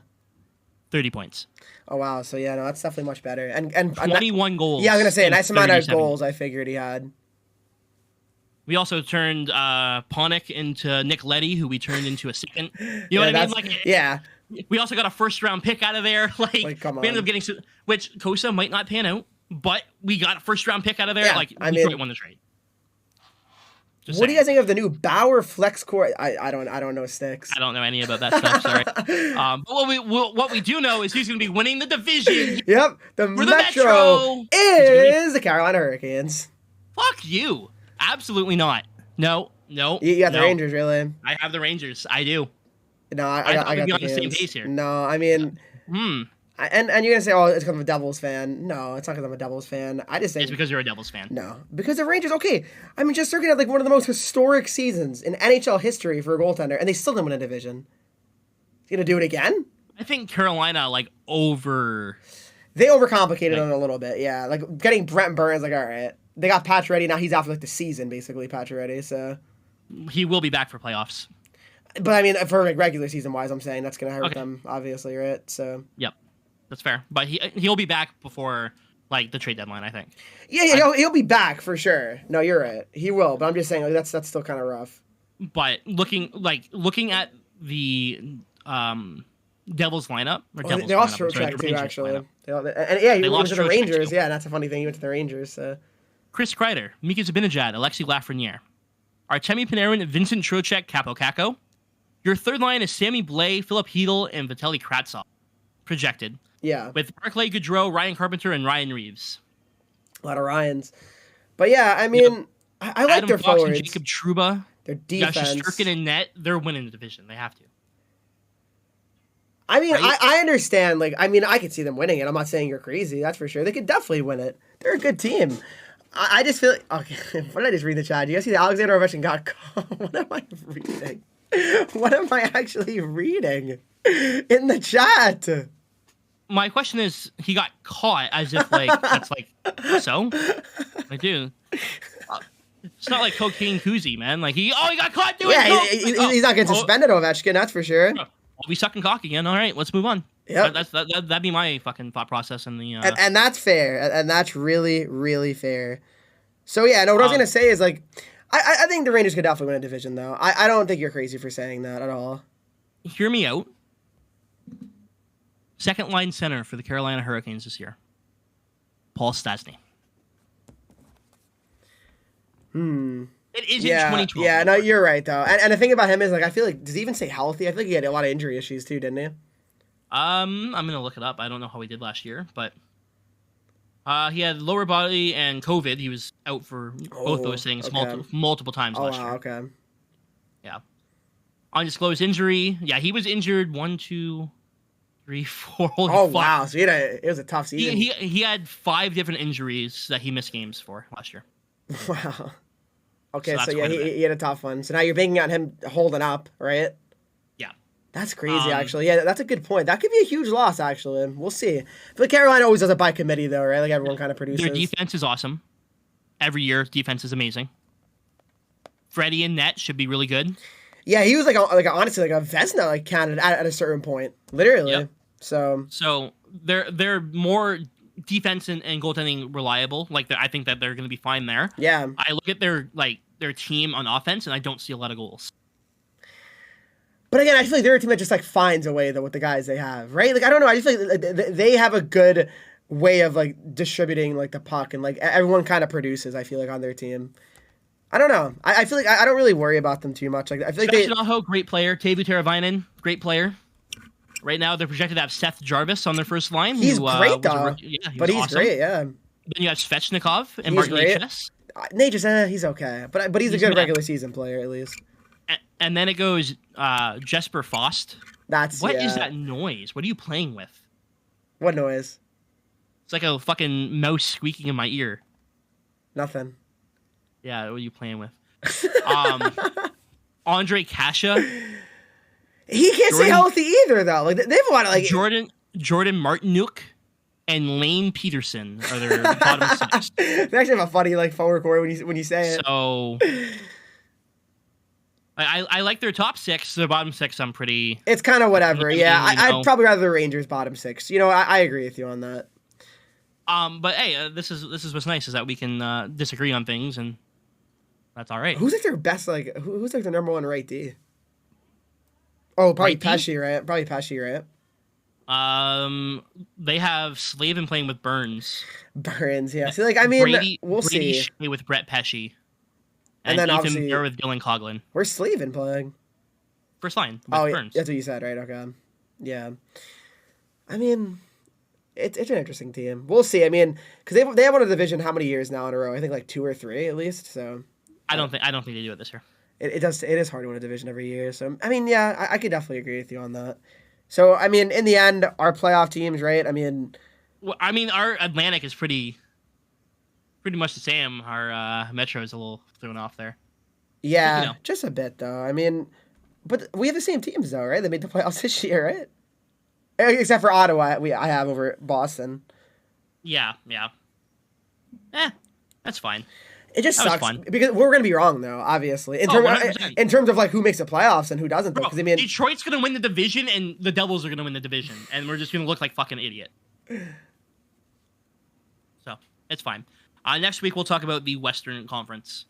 30 points. Oh, wow. So, yeah, no, that's definitely much better. And 21 goals. Yeah, I was going to say, a nice amount of goals I figured he had. We also turned Panik into Nick Leddy, who we turned into a second. You know what I mean? Like, yeah. We also got a first-round pick out of there. Like come on. We ended up getting... Which Kosa might not pan out, but we got a first-round pick out of there. Yeah, like, Detroit won the trade. What do you guys think of the new Bauer flex core? I don't know sticks. I don't know any about that stuff. Sorry. But what we do know is who's going to be winning the division. Yep, the Metro is the Carolina Hurricanes. Fuck you! Absolutely not. No. You got the Rangers, really? I have the Rangers. I do. No, I got be on the the same pace here. No, I mean. And you're gonna say, oh, it's because I'm a Devils fan. No, it's not because I'm a Devils fan. I just think it's because you're a Devils fan. No, because the Rangers. Okay, I mean, just looking at like one of the most historic seasons in NHL history for a goaltender, and they still didn't win a division. You gonna do it again? I think Carolina They overcomplicated it a little bit. Yeah, like getting Brent Burns. Like, all right, they got Pacioretty now. He's out for like the season, basically. Pacioretty, so he will be back for playoffs. But I mean, for like regular season wise, I'm saying that's gonna hurt them, obviously, right? So yep. That's fair, but he'll be back before like the trade deadline, I think. Yeah, he'll be back for sure. No, you're right, he will. But I'm just saying like that's still kind of rough. But looking at the Devils lineup, they lost Trocheck too, actually. He went to the Rangers. Yeah, that's a funny thing. He went to the Rangers. So. Chris Kreider, Mika Zibanejad, Alexi Lafreniere, Artemi Panarin, Vincent Trocheck, Capo Caco. Your third line is Sammy Blais, Philip Hedl, and Vitaly Kravtsov. Projected. Yeah. With Barclay Goodrow, Ryan Carpenter, and Ryan Reeves. A lot of Ryans. But yeah, I mean, I like Adam their Fox forwards. And Jacob Trouba. Their defense. Josh Sturkin in net. They're winning the division. They have to. I mean, right? I understand. Like, I mean, I could see them winning it. I'm not saying you're crazy. That's for sure. They could definitely win it. They're a good team. I just feel like... Okay, what did I just read in the chat? Do you guys see the Alexander Ovechkin got caught? What am I reading? What am I actually reading in the chat? My question is, he got caught as if, like, that's like, so? Like, dude, it's not like cocaine koozie, man. Like, he got caught doing it. Yeah, he's not getting suspended, Ovechkin, that's for sure. I'll be sucking cock again. All right, let's move on. Yeah, that'd be my fucking thought process in the. And that's fair, and that's really, really fair. So yeah, no, what I was gonna say is like, I think the Rangers could definitely win a division, though. I don't think you're crazy for saying that at all. Hear me out. Second line center for the Carolina Hurricanes this year, Paul Stastny. It is in 2012. Yeah, no, you're right though. And the thing about him is like I feel like does he even stay healthy? I feel like he had a lot of injury issues too, didn't he? I'm gonna look it up. I don't know how he did last year, but he had lower body and COVID. He was out for both those things multiple times last year. Okay. Yeah. Undisclosed injury. Yeah, he was injured 1, 2, 3, 4. Wow! So it was a tough season. He had 5 different injuries that he missed games for last year. Wow. Okay, so yeah, he had a tough one. So now you're banking on him holding up, right? Yeah. That's crazy, actually. Yeah, that's a good point. That could be a huge loss, actually. We'll see. But Carolina always does it by committee, though, right? Like everyone kind of produces. Their defense is awesome. Every year, defense is amazing. Freddie in net should be really good. Yeah, he was honestly like a Vezina like candidate at a certain point, literally. Yep. So they're more defense and goaltending reliable. Like I think that they're going to be fine there. Yeah. I look at their team on offense and I don't see a lot of goals. But again, I feel like they're a team that just like finds a way though with the guys they have, right? Like I don't know, I just feel like they have a good way of like distributing like the puck and like everyone kind of produces. I feel like on their team. I don't know. I feel like I don't really worry about them too much. Like I feel like Sebastian Aho, great player. Teuvo Teravainen, great player. Right now, they're projected to have Seth Jarvis on their first line. He's great, though. He's awesome. Great, yeah. Then you have Svechnikov and Martin HS. Nate just he's okay, but he's a good regular season player at least. And then it goes Jesper Faust. What is that noise? What are you playing with? What noise? It's like a fucking mouse squeaking in my ear. Nothing. Yeah, what are you playing with? Andre Kasha. He can't stay healthy either, though. Like they have a lot of like Jordan Martinuk and Lane Peterson are their bottom 6. They actually have a funny like forward core when you say it. So I like their top 6. Their bottom 6, I'm pretty. It's kind of whatever. Yeah, I'd probably rather the Rangers bottom 6. You know, I agree with you on that. But hey, this is what's nice is that we can disagree on things, and that's all right. Who's like their best like? Who's like their number 1 right D? Oh, probably Pesci, right? Probably Pesci, right? They have Slavin playing with Burns. Burns, yeah. See, like I mean, we'll see. Shea with Brett Pesci, and then Ethan obviously Bear with Dylan Coughlin. Where's Slavin playing? First line. With Burns. That's what you said, right? Okay, yeah. I mean, it's an interesting team. We'll see. I mean, because they have won a division how many years now in a row? I think like 2 or 3 at least. So I don't think they do it this year. It is hard to win a division every year. So I mean, yeah, I could definitely agree with you on that. So I mean, in the end, our playoff teams, right? I mean, our Atlantic is pretty much the same. Our Metro is a little thrown off there. Yeah, but, just a bit though. I mean, but we have the same teams though, right? They made the playoffs this year, right? Except for Ottawa, I have over Boston. Yeah. That's fine. It just sucks because we're going to be wrong though, obviously, in terms of like who makes the playoffs and who doesn't. Because I mean, Detroit's going to win the division and the Devils are going to win the division, and we're just going to look like fucking idiot. So it's fine. Next week we'll talk about the Western Conference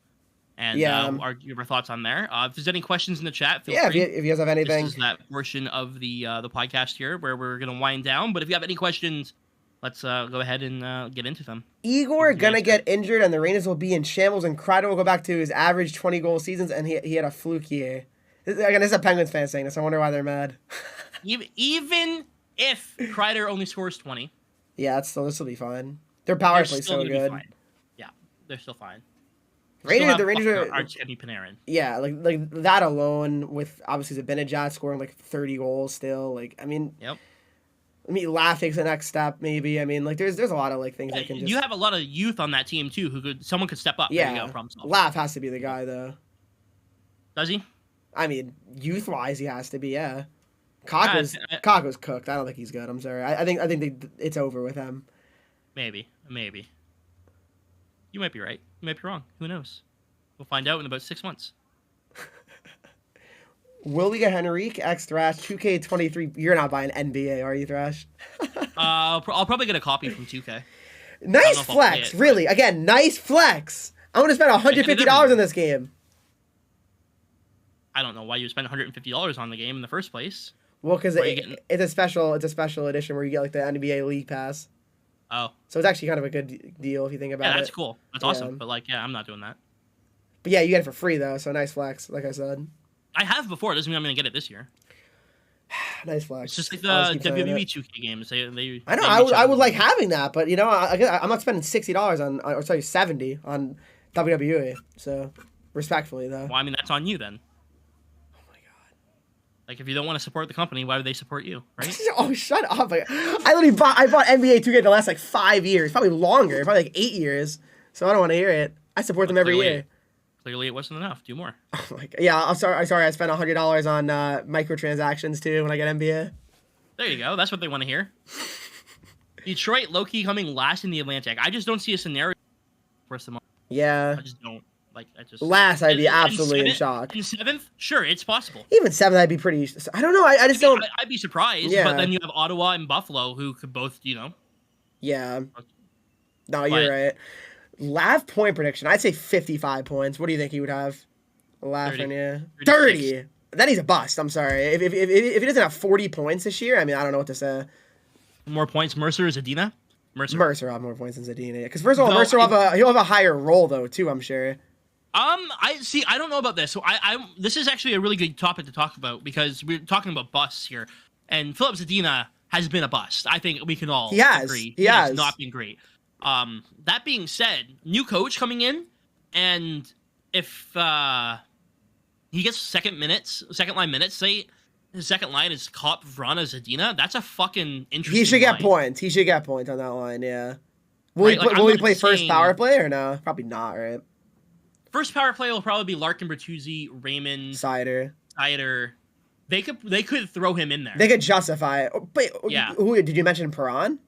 and give our thoughts on there. If there's any questions in the chat, feel free. If you guys have anything, this is that portion of the podcast here where we're going to wind down. But if you have any questions, let's go ahead and get into them. Igor gonna get injured, and the Rangers will be in shambles, and Kreider will go back to his average 20-goal seasons, and he had a fluke year. Again, this is a Penguins fan saying this. I wonder why they're mad. Even if Kreider only scores 20. Yeah, this will be fine. Their power play's so good. Yeah, they're still fine. The Rangers are Archie Panarin. Yeah, like that alone, with obviously Zibanejad scoring like 30 goals still. Like, I mean, yep. I mean, Laugh takes the next step, maybe. I mean, like, there's a lot of like things that can just. You have a lot of youth on that team too, someone could step up. Yeah, there you go, problem solved. Laugh has to be the guy though. Does he? I mean, youth wise, he has to be. Yeah, Cock was cooked. I don't think he's good. I'm sorry. I think it's over with him. Maybe. You might be right. You might be wrong. Who knows? We'll find out in about 6 months. Will we get Henreek X Thrash 2K23? You're not buying NBA, are you, Thrash? I'll probably get a copy from 2K. Nice flex, really. Again, nice flex. I'm gonna spend $150 on this game. I don't know why you spend $150 on the game in the first place. Well, because it's a special edition where you get like the NBA League Pass. Oh. So it's actually kind of a good deal if you think about it. Yeah, that's cool. That's awesome. But I'm not doing that. But yeah, you get it for free though, so nice flex, like I said. I have before. It doesn't mean I'm going to get it this year. Nice flex. It's just like the WWE 2K games. I know. I would like having that, but you know, I'm not spending $60 $70 on WWE. So, respectfully though. Well, I mean, that's on you then. Oh my god. Like, if you don't want to support the company, why would they support you, right? Oh, shut up! I bought NBA 2K the last like 5 years, probably longer, probably like 8 years. So I don't want to hear it. I support them every year. Clearly, it wasn't enough. Do more. Oh my god. Yeah, I'm sorry. I spent $100 on microtransactions too when I get NBA. There you go. That's what they want to hear. Detroit, low-key coming last in the Atlantic. I just don't see a scenario for some. Yeah. I just don't. Last, I'd be absolutely in shock. In 7th, sure, it's possible. Even 7th, I'd be pretty. I don't know. I just don't. I'd be surprised. Yeah. But then you have Ottawa and Buffalo, who could both, Yeah. No, you're right. Lav point prediction, I'd say 55 points. What do you think he would have? Laughing, yeah. 30. Then he's a bust. I'm sorry. If he doesn't have 40 points this year, I mean, I don't know what to say. More points, Mercer or Zadina? Mercer will have more points than Zadina. Because first of all, Mercer he'll have a higher role though too. I'm sure. I don't know about this. So this is actually a really good topic to talk about because we're talking about busts here, and Philip Zadina has been a bust. I think we can all agree. He has not been great. That being said, new coach coming in, And if he gets second line minutes, say his second line is Kopp, Vrana, Zadina, that's a fucking interesting He should line. get points. He should get points on that line, yeah. Will Right? will he play first power play or no? Probably not, right? First power play will probably be Larkin, Bertuzzi, Raymond, Cider. They could throw him in there. They could justify it. Wait, yeah. Who did you mention? Perron?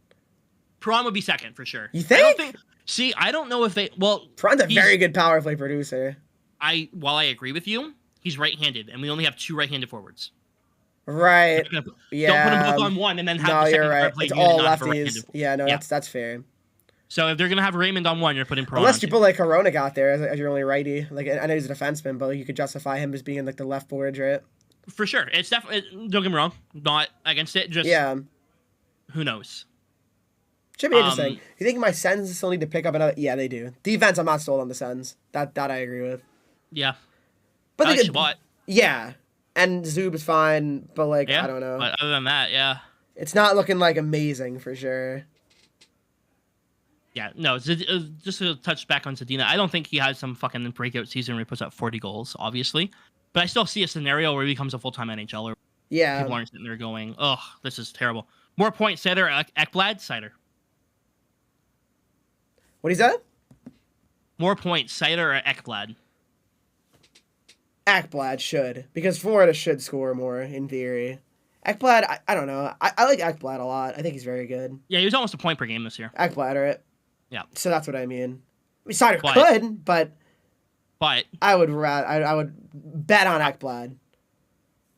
Perron would be second for sure. You think? I don't know if they. Well, Perron's a very good power play producer. While I agree with you, he's right-handed, and we only have 2 right-handed forwards. Right. Yeah. Don't put them both on one, and then have the second power play. It's all lefties. Yeah, no, that's fair. So if they're gonna have Raymond on one, you're putting Perron. Unless you put like Hronek out there as your only righty. Like I know he's a defenseman, but like, you could justify him as being like the left boards, right? For sure, it's definitely. Don't get me wrong, not against it. Just who knows? Should be interesting. You think my Sens still need to pick up another? Yeah, they do. Defense, I'm not sold on the Sens. That I agree with. Yeah, but like Shabbat. Yeah, and Zub is fine, but like I don't know. But other than that, yeah, it's not looking like amazing for sure. Yeah, no, just to touch back on Zadina, I don't think he has some fucking breakout season where he puts up 40 goals, obviously. But I still see a scenario where he becomes a full-time NHLer. Yeah. People aren't sitting there going, ugh, this is terrible. More points, Cider, Ekblad, Cider. What is that? More points, Cider or Ekblad? Ekblad should, because Florida should score more, in theory. Ekblad, I don't know. I like Ekblad a lot. I think he's very good. Yeah, he was almost a point per game this year. Ekblad, right? Yeah. So that's what I mean. I mean, Cider could, but I would bet on Ekblad.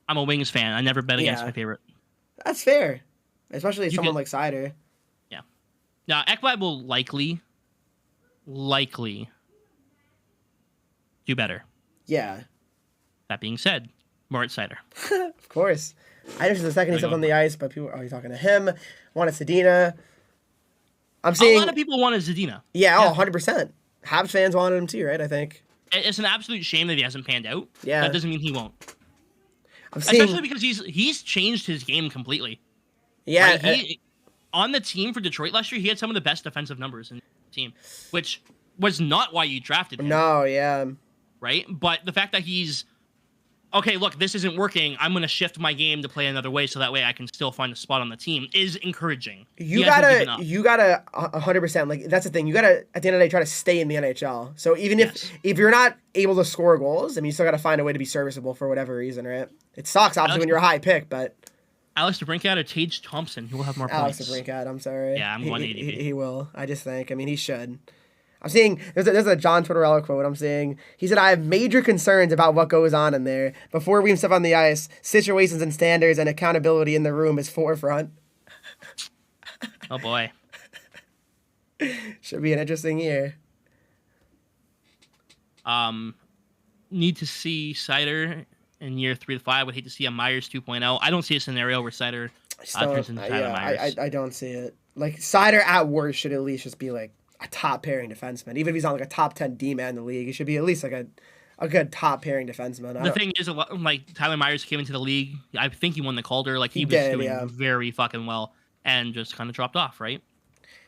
I'm a Wings fan. I never bet against my favorite. That's fair, especially someone like Cider. Yeah. Now Ekblad will likely do better. Yeah. That being said, more at Cider. Of course. I just the second he's up on the ice, but people are talking to him. Wanted Zadina. I'm seeing a lot of people wanted Zadina. Yeah, 100%. Habs fans wanted him too, right? I think it's an absolute shame that he hasn't panned out. Yeah, that doesn't mean he won't. Especially because he's changed his game completely. Yeah, right? On the team for Detroit last year, he had some of the best defensive numbers in the team, which was not why you drafted him. No, yeah, right. But the fact that he's okay, look, this isn't working. I'm going to shift my game to play another way so that way I can still find a spot on the team is encouraging. You gotta 100%. Like, that's the thing. You gotta, at the end of the day, try to stay in the NHL. So even if you're not able to score goals, I mean, you still got to find a way to be serviceable for whatever reason, right? It sucks, obviously, when you're a high pick, but... Alex DeBrincat or Tage Thompson, who will have more points? Alex DeBrincat, I'm sorry. Yeah, I'm 180. He will, I just think. I mean, he should. I'm seeing, there's a John Tortorella quote I'm seeing. He said, I have major concerns about what goes on in there. Before we step on the ice, situations and standards and accountability in the room is forefront. Oh, boy. Should be an interesting year. Need to see Cider in year 3 to 5. Would hate to see a Myers 2.0. I don't see a scenario where Cider turns into Tyler Myers. I don't see it. Like, Cider at worst should at least just be like a top pairing defenseman. Even if he's not like a top 10 D-man in the league, he should be at least like a good top pairing defenseman. The thing is, like Tyler Myers came into the league. I think he won the Calder. Like he was doing very fucking well, and just kind of dropped off. Right?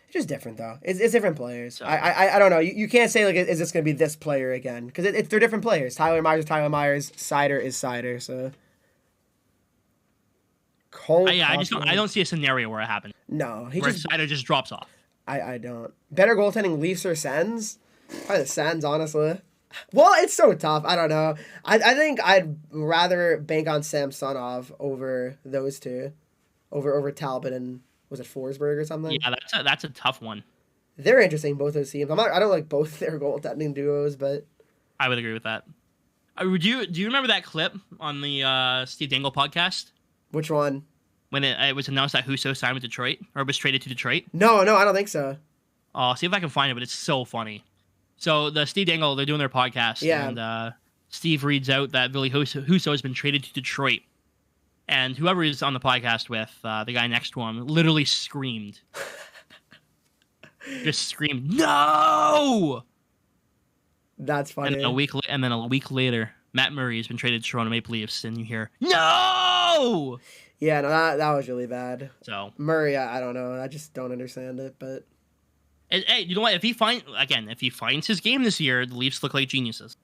It's just different though. It's different players. So, I don't know. You can't say like is this going to be this player again because they're different players. Tyler Myers is Tyler Myers. Cider is Cider. So. I don't see a scenario where it happens. No, Cider just drops off. I don't. Better goaltending, Leafs or Sens? Probably the Sens, honestly. Well, it's so tough. I don't know. I think I'd rather bank on Samsonov over those two, over Talbot and was it Forsberg or something? Yeah, that's a tough one. They're interesting, both those teams. I don't like both their goaltending duos, but I would agree with that. Do you remember that clip on the Steve Dangle podcast? Which one? When it was announced that Husso signed with Detroit or was traded to Detroit? No, I don't think so. Oh, see if I can find it, but it's so funny. So the Steve Dangle, they're doing their podcast, and Steve reads out that Ville Husso has been traded to Detroit, and whoever he's on the podcast with, the guy next to him, literally screamed, just screamed, "No!" That's funny. And then a week later, Matt Murray has been traded to Toronto Maple Leafs, and you hear, "No!" Yeah, no, that was really bad. So Murray, I don't know. I just don't understand it, but And, hey, you know what? If he finds his game this year, the Leafs look like geniuses.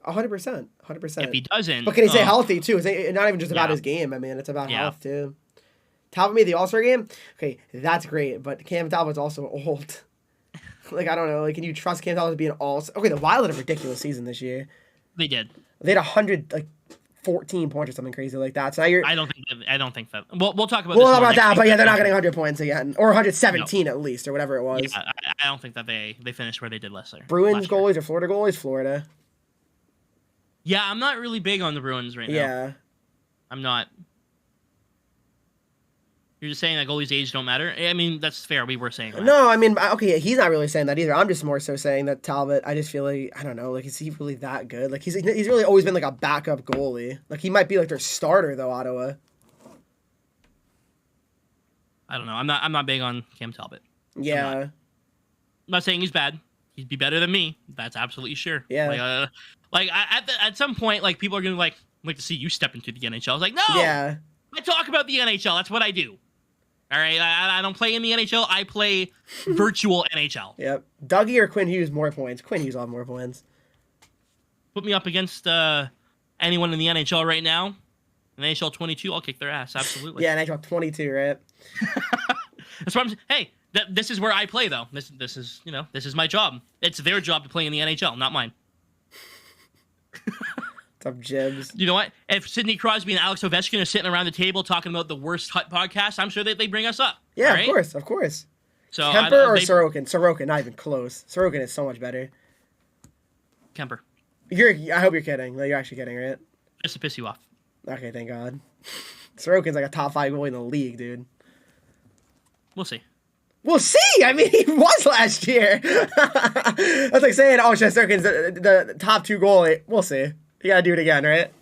100%. 100%. If he doesn't, but can he stay healthy too? It's not even just about his game. I mean, it's about health too. Talbot made the All-Star game. Okay, that's great, but Cam Talbot's also old. Like, I don't know. Like, can you trust Cam Talbot to be an all-star? Okay, the Wild had a ridiculous season this year. They did. They had 114 points or something crazy like that. So now you're. I don't think that. We'll talk about. We'll talk about that, but yeah, they're not getting 100 points again, or 117 at least, or whatever it was. Yeah, I don't think that they finished where they did last year. Bruins goalies or Florida goalies? Florida. Yeah, I'm not really big on the Bruins right now. Yeah. I'm not. You're just saying that goalies' age don't matter? I mean, that's fair. We were saying that. No, I mean, okay, he's not really saying that either. I'm just more so saying that Talbot, I just feel like, I don't know, like, is he really that good? Like, he's really always been, like, a backup goalie. Like, he might be, like, their starter, though, Ottawa. I don't know. I'm not big on Cam Talbot. Yeah. I'm not saying he's bad. He'd be better than me. That's absolutely sure. Yeah. At some point, like, people are going to, like to see you step into the NHL. I was like, no! Yeah. I talk about the NHL. That's what I do. All right, I don't play in the NHL. I play virtual NHL. Yep. Dougie or Quinn Hughes, more points. Quinn Hughes will have more points. Put me up against anyone in the NHL right now. In NHL 22, I'll kick their ass. Absolutely. Yeah, NHL 22, right? That's what I'm saying. Hey, this is where I play, though. This is this is my job. It's their job to play in the NHL, not mine. Up Jibs. You know what? If Sidney Crosby and Alex Ovechkin are sitting around the table talking about the worst Hut podcast, I'm sure that they bring us up. Yeah, right? of course. So Kemper or Sorokin? Sorokin, not even close. Sorokin is so much better. Kemper. I hope you're kidding. Like, you're actually kidding, right? Just to piss you off. Okay, thank God. Sorokin's like a top 5 goalie in the league, dude. We'll see. We'll see. I mean, he was last year. That's like saying, oh, Sorokin's the top 2 goalie. We'll see. You gotta do it again, right?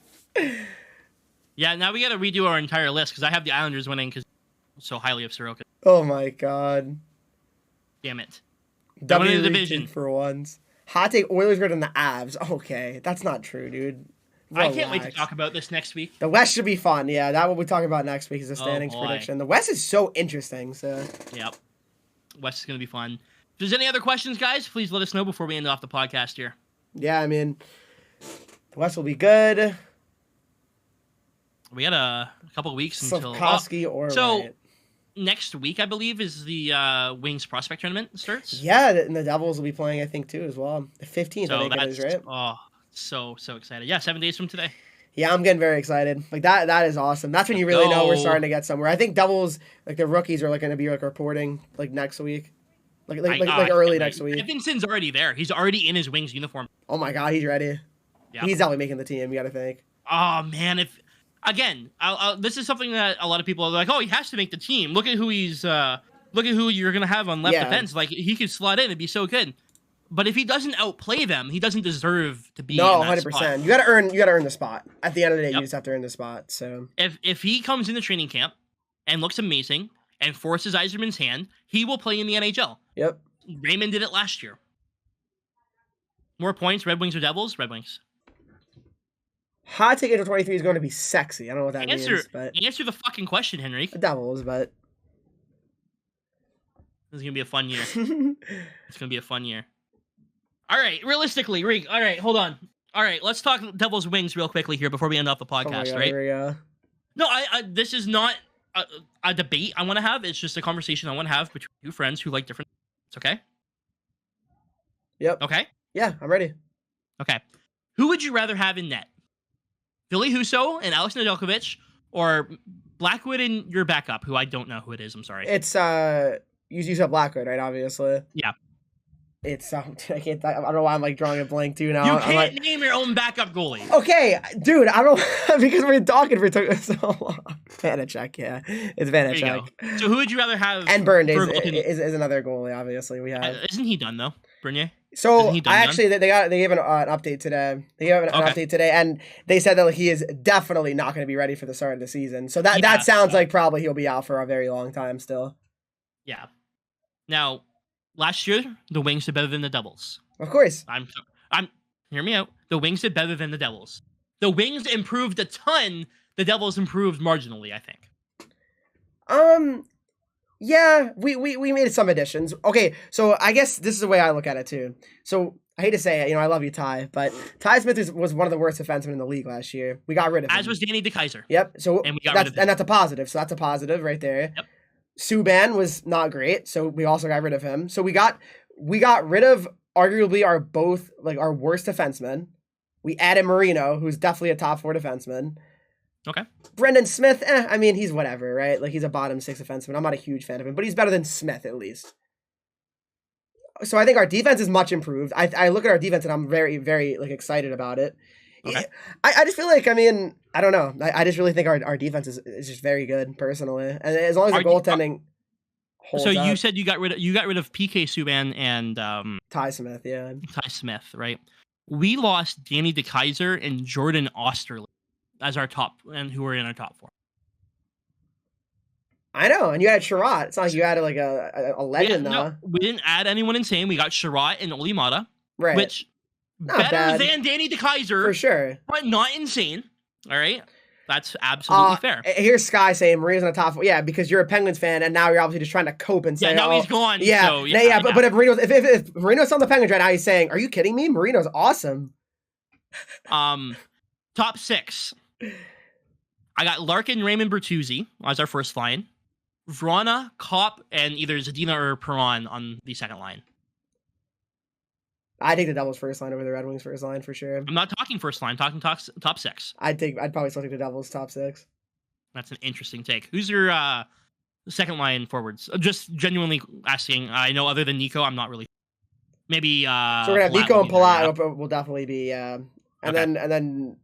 Yeah, now we gotta redo our entire list because I have the Islanders winning because so highly of Sorokin. Oh my God. Damn it. W the division for once. Hot take: Oilers better than the Avs. Okay, that's not true, dude. Relax. I can't wait to talk about this next week. The West should be fun. Yeah, that what we talk about next week is the standings prediction. The West is so interesting. So. Yep. West is gonna be fun. If there's any other questions, guys, please let us know before we end off the podcast here. Yeah, I mean. The West will be good. We had a couple of weeks until next week, I believe, is the Wings prospect tournament starts. Yeah, and the Devils will be playing, I think, too, as well. The 15th, I think it is, right? Oh, so excited! Yeah, 7 days from today. Yeah, I'm getting very excited. Like that is awesome. That's when you really know we're starting to get somewhere. I think Devils, like the rookies, are like going to be like reporting like next week, like early next week. Evanson's already there. He's already in his Wings uniform. Oh my God, he's ready. Yep. He's definitely making the team. You got to think. Oh man, this is something that a lot of people are like, oh, he has to make the team. Look at who you're gonna have on left defense. Like he could slot in and be so good. But if he doesn't outplay them, he doesn't deserve to be. No, 100%. You got to earn the spot. At the end of the day, you just have to earn the spot. So if he comes into training camp and looks amazing and forces Yzerman's hand, he will play in the NHL. Yep. Raymond did it last year. More points, Red Wings or Devils? Red Wings. Hot take into 23 is going to be sexy. I don't know what that means, but answer the fucking question, Henreek. Devils, but this is gonna be a fun year. It's gonna be a fun year. All right, realistically, Reek. All right, hold on. All right, let's talk Devils Wings real quickly here before we end off the podcast. God, right? No, this is not a debate I want to have. It's just a conversation I want to have between two friends who like different. It's okay. Yep. Okay. Yeah, I'm ready. Okay. Who would you rather have in net? Billy Husso and Alex Nedeljkovic, or Blackwood and your backup, who I don't know who it is. I'm sorry. It's you said Blackwood, right? Obviously. Yeah. It's I don't know why I'm like drawing a blank too now. You can't name your own backup goalie. Okay, dude, I don't because we're talking for so long. Vanacek, yeah, it's Vanacek. So who would you rather have? And Burned is another goalie. Obviously, we have. Isn't he done though, Bernier? So they gave an update today. They gave an update today, and they said that he is definitely not going to be ready for the start of the season. So that sounds like probably he'll be out for a very long time still. Yeah. Now, last year the Wings did better than the Devils. Of course. I'm hear me out. The Wings did better than the Devils. The Wings improved a ton. The Devils improved marginally, I think. Yeah, we made some additions. Okay, so I guess this is the way I look at it too. So I hate to say it, I love you, Ty, but Ty Smith was one of the worst defensemen in the league last year. We got rid of him. As was Danny DeKaiser. Yep. So and we got rid of him. And that's a positive. So that's a positive right there. Yep. Subban was not great, so we also got rid of him. So we got rid of arguably our worst defensemen. We added Marino, who's definitely a top 4 defenseman. Okay. Brendan Smith, I mean, he's whatever, right? Like, he's a bottom 6 defenseman. I'm not a huge fan of him, but he's better than Smith at least. So I think our defense is much improved. I look at our defense and I'm very, very excited about it. Okay. I just feel like, I don't know. I just really think our defense is just very good personally, and as long as the goaltending holds. So you up, said you got rid of PK Subban and Ty Smith, yeah. Ty Smith, right? We lost Danny DeKaiser and Jordan Osterley as our top, and who were in our top 4. I know, and you had Sherratt. It's not like you added a legend, though. No, we didn't add anyone insane. We got Sherratt and Oli Mata, right? Which not better bad. than Danny DeKaiser for sure, but not insane. All right, that's absolutely fair. Here's Sky saying Marino's in the top 4. Yeah, because you're a Penguins fan, and now you're obviously just trying to cope and say, yeah, now he's gone. Yeah, so, but if Marino's on the Penguins right now, he's saying, "Are you kidding me? Marino's awesome." Top 6. I got Larkin, Raymond, Bertuzzi as our first line. Vrana, Kopp, and either Zadina or Perron on the second line. I take the Devils first line over the Red Wings first line for sure. I'm not talking first line, talking top 6. I'd probably still take the Devils top 6. That's an interesting take. Who's your second line forwards? Just genuinely asking. I know other than Nico, I'm not really. Maybe. So we're gonna have Nico and Palat will definitely be, and then.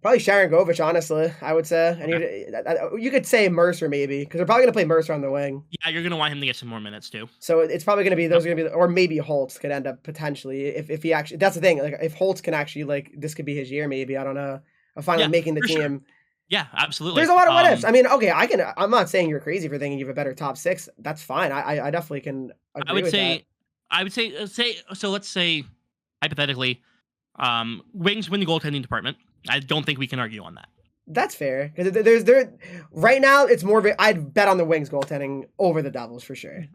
Probably Sharon Govich, honestly, I would say. And you could say Mercer maybe, because they're probably going to play Mercer on the wing. Yeah, you're going to want him to get some more minutes too. So it's probably going to be, those are going to be, or maybe Holtz could end up potentially, if he actually, that's the thing, like if Holtz can actually, this could be his year maybe, I don't know, of finally making the team. Sure. Yeah, absolutely. There's a lot of what ifs. I mean, okay, I'm not saying you're crazy for thinking you have a better top 6. That's fine. I definitely can agree with that. I would say, so let's say, hypothetically, Wings win the goaltending department. I don't think we can argue on that. That's fair, because there right now it's more of I'd bet on the Wings goaltending over the Devils for sure.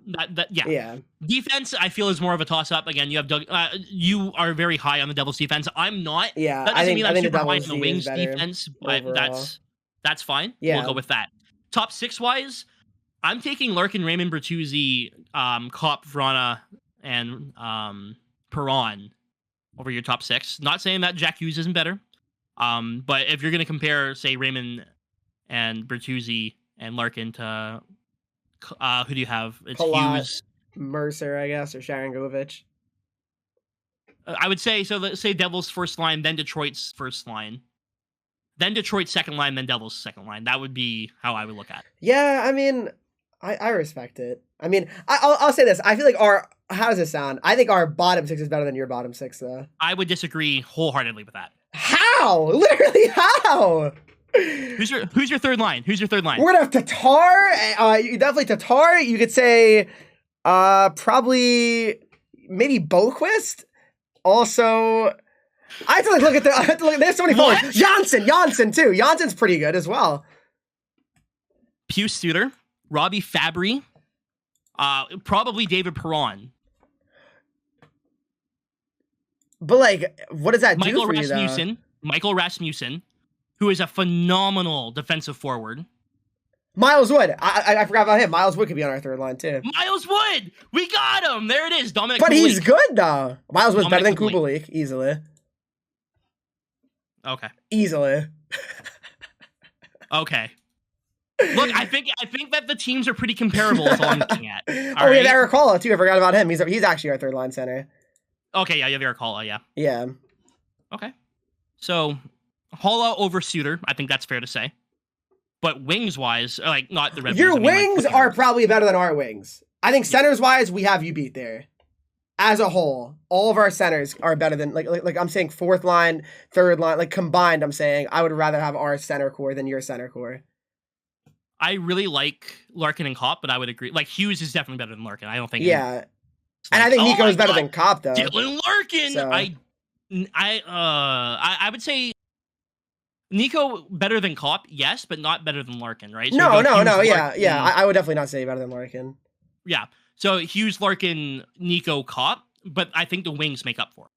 Yeah. Defense, I feel, is more of a toss up. Again, you have Doug. You are very high on the Devils defense. I'm not. Yeah, that doesn't mean I'm super high on the Wings defense, but overall. that's fine. Yeah, we'll go with that. Top 6 wise, I'm taking Larkin, Raymond, Bertuzzi, Kopp, Vrana, and Perron over your top 6. Not saying that Jack Hughes isn't better. But if you're going to compare, say, Raymond and Bertuzzi and Larkin to, who do you have? It's Palat, Hughes. Mercer, I guess, or Sharon Govich. I would say, so let's say Devils first line, then Detroit's first line. Then Detroit's second line, then Devils' second line. That would be how I would look at it. Yeah, I mean, I respect it. I mean, I'll say this. I feel like how does it sound? I think our bottom 6 is better than your bottom 6, though. I would disagree wholeheartedly with that. How? Literally how? Who's your third line? Who's your third line? We're gonna have Tatar. Definitely Tatar. You could say, probably maybe Boquist. Also, I have to look at the. There's so many forwards. Janssen too. Janssen's pretty good as well. Pius Suter, Robbie Fabry, probably David Perron. But what does that do for you, though? Michael Rasmussen, who is a phenomenal defensive forward. Miles Wood. I forgot about him. Miles Wood could be on our third line, too. Miles Wood! We got him! There it is. Dominic But Kubalik. He's good, though. Miles Wood's better than Kubalik, easily. Okay. Easily. Okay. Look, I think that the teams are pretty comparable is all I'm looking at. We have Eric Halla, too. I forgot about him. He's actually our third line center. Okay, yeah, you have Eric Halla, yeah. Yeah. Okay. So, Halla over Suter, I think that's fair to say. But wings-wise, not the Red Wings. Your wings are probably better than our wings. I think centers-wise, we have you beat there. As a whole, all of our centers are better than, like I'm saying, fourth line, third line, combined, I'm saying, I would rather have our center core than your center core. I really like Larkin and Kopp, but I would agree. Hughes is definitely better than Larkin. I don't think. Yeah. And I think Nico is better than Kopp, though. Dylan Larkin. So. I would say Nico better than Kopp, yes, but not better than Larkin, right? So No, Larkin, yeah. I would definitely not say better than Larkin. Yeah. So Hughes, Larkin, Nico, Kopp, but I think the wings make up for it.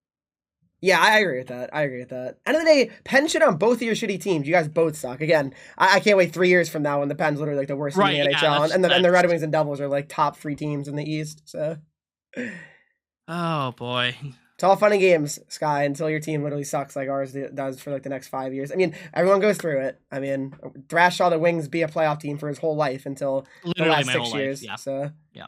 Yeah, I agree with that. End of the day, Penn shit on both of your shitty teams. You guys both suck. Again, I can't wait 3 years from now when the Penn's literally like the worst team in the NHL, and the Red Wings and Devils are like top 3 teams in the East. So, oh boy, it's all fun and games, Sky, until your team literally sucks like ours does for like the next 5 years. I mean, everyone goes through it. I mean, Thrash saw the Wings be a playoff team for his whole life until literally the last 6 years. Yeah. So yeah.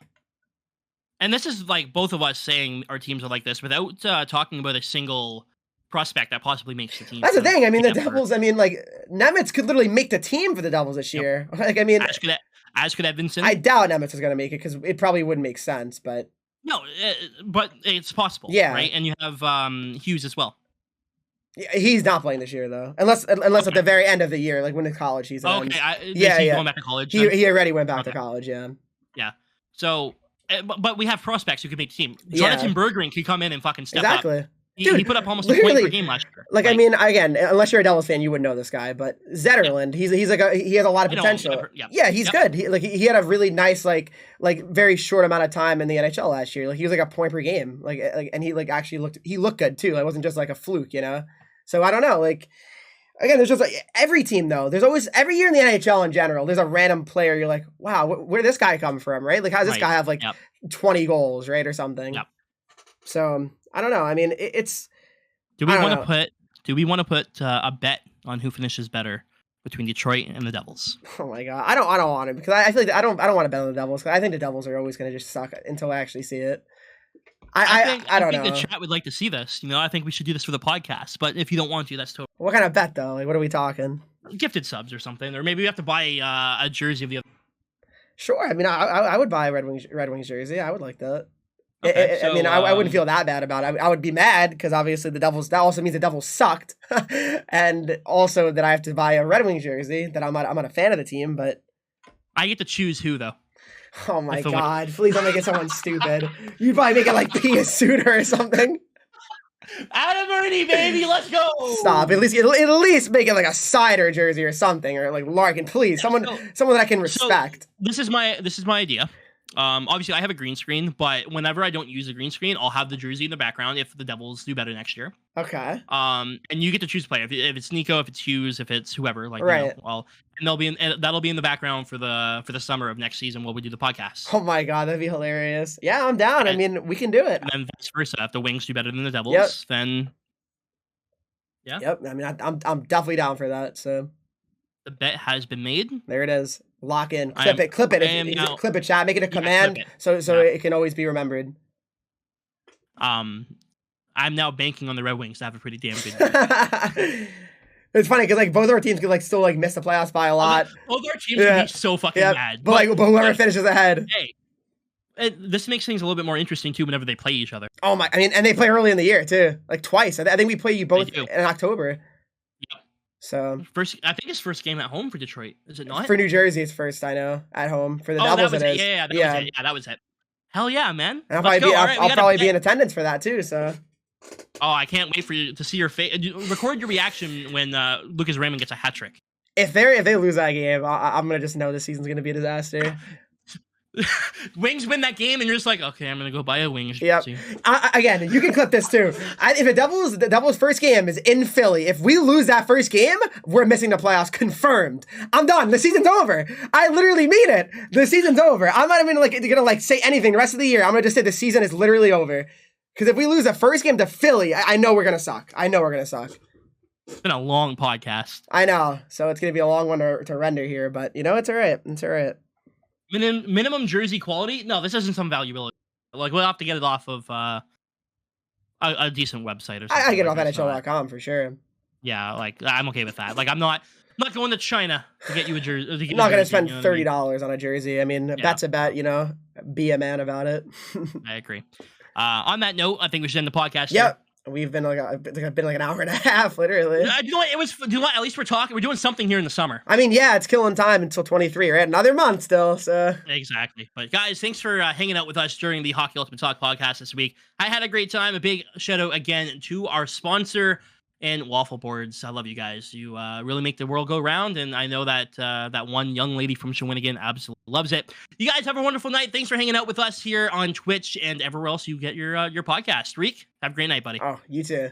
And this is like both of us saying our teams are like this without talking about a single prospect that possibly makes the team. That's the thing. I mean, the Devils. I mean, like Nemitz could literally make the team for the Devils this year. Like, I mean, as could Edvinsson. I doubt Nemitz is going to make it because it probably wouldn't make sense. But no, but it's possible. Yeah, right. And you have Hughes as well. He's not playing this year though, unless at the very end of the year, like when the college season ends. Going back to college. He already went back to college. Yeah. Yeah. So. But we have prospects who could make the team. Jonathan Berggren could come in and fucking step up. Dude, he put up almost a point per game last year. Like, I mean, again, unless you're a Devils fan, you wouldn't know this guy. But Zetterlund, he has a lot of potential. He's good. He had a really nice like very short amount of time in the NHL last year. Like he was like a point per game. And he actually looked good too. It wasn't just like a fluke, you know. So I don't know. Like again, there's just like every team though. There's always every year in the NHL in general. There's a random player. You're like, wow, where did this guy come from, right? Like, how does this guy have like 20 goals, right, or something? Yep. So I don't know. I mean, it's. Do we want to put a bet on who finishes better between Detroit and the Devils? Oh my god, I don't want to because I feel like I don't want to bet on the Devils because I think the Devils are always going to just suck until I actually see it. I don't know. The chat would like to see this. You know, I think we should do this for the podcast. But if you don't want to, that's totally. What kind of bet though? Like, what are we talking? Gifted subs or something, or maybe we have to buy a jersey of the other. Sure. I mean, I would buy a Red Wings jersey. I would like that. Okay, I mean, I wouldn't feel that bad about it. I would be mad because obviously the Devils. That also means the Devils sucked, and also that I have to buy a Red Wings jersey. That I'm not a fan of the team, but I get to choose who though. Oh my god! Please don't make it someone stupid. You'd probably make it like Pia Suter or something. Adam Ernie, baby, let's go! Stop! At least make it like a cider jersey or something, or like Larkin. Please, someone that I can respect. So this is my idea. Obviously, I have a green screen, but whenever I don't use a green screen, I'll have the jersey in the background if the Devils do better next year. Okay. And you get to choose player if it's Nico, if it's Hughes, if it's whoever. Like, right. You know, well, and that'll be in the background for the summer of next season while we do the podcast. Oh my god, that'd be hilarious. Yeah, I'm down. I mean, we can do it. And then vice versa. If the Wings do better than the Devils, then yeah. Yep. I mean, I'm definitely down for that. So the bet has been made. There it is. Lock in. Clip it. Clip it, chat. Make it a command so it can always be remembered. I'm now banking on the Red Wings to have a pretty damn good. It's funny because like both our teams could like still like miss the playoffs by a lot. Both our teams could be so fucking mad. But whoever finishes ahead. Hey, this makes things a little bit more interesting too whenever they play each other. Oh my! I mean, and they play early in the year too, like twice. I think we play you both in October. Yep. So I think it's first game at home for Detroit. Is it not? For New Jersey, it's first. I know at home for the Devils. It is. Yeah, that was it. Hell yeah, man! And I'll probably be in attendance for that too. So. Oh, I can't wait for you to see your face. Record your reaction when Lucas Raymond gets a hat trick. If they lose that game, I'm gonna just know this season's gonna be a disaster. Wings win that game, and you're just like, okay, I'm gonna go buy a Wings. Yep. Again, you can clip this too. If the Devils' first game is in Philly, if we lose that first game, we're missing the playoffs. Confirmed. I'm done. The season's over. I literally mean it. The season's over. I'm not even gonna say anything the rest of the year. I'm gonna just say the season is literally over. Because if we lose the first game to Philly, I know we're gonna suck. It's been a long podcast. I know, so it's gonna be a long one to render here, but you know it's all right. It's all right. Minimum jersey quality? No, this isn't some valuability. Like we'll have to get it off of a decent website or something. I get it off NHL.com for sure. Yeah, like I'm okay with that. Like I'm not going to China to get you a jersey. I'm not gonna spend $30 on a jersey. I mean, that's a bet. You know, be a man about it. I agree. On that note, I think we should end the podcast. Yep. We've been like an hour and a half, literally. You know what? At least we're talking. We're doing something here in the summer. I mean, yeah, it's killing time until 23, right? Another month still, so. Exactly. But guys, thanks for hanging out with us during the Hockey Ultimate Talk podcast this week. I had a great time. A big shout out again to our sponsor, and waffle boards. I love you guys. You really make the world go round, and I know that that one young lady from Shawinigan absolutely loves it. You guys have a wonderful night. Thanks for hanging out with us here on Twitch and everywhere else you get your podcast. Reek, have a great night, buddy. Oh, you too.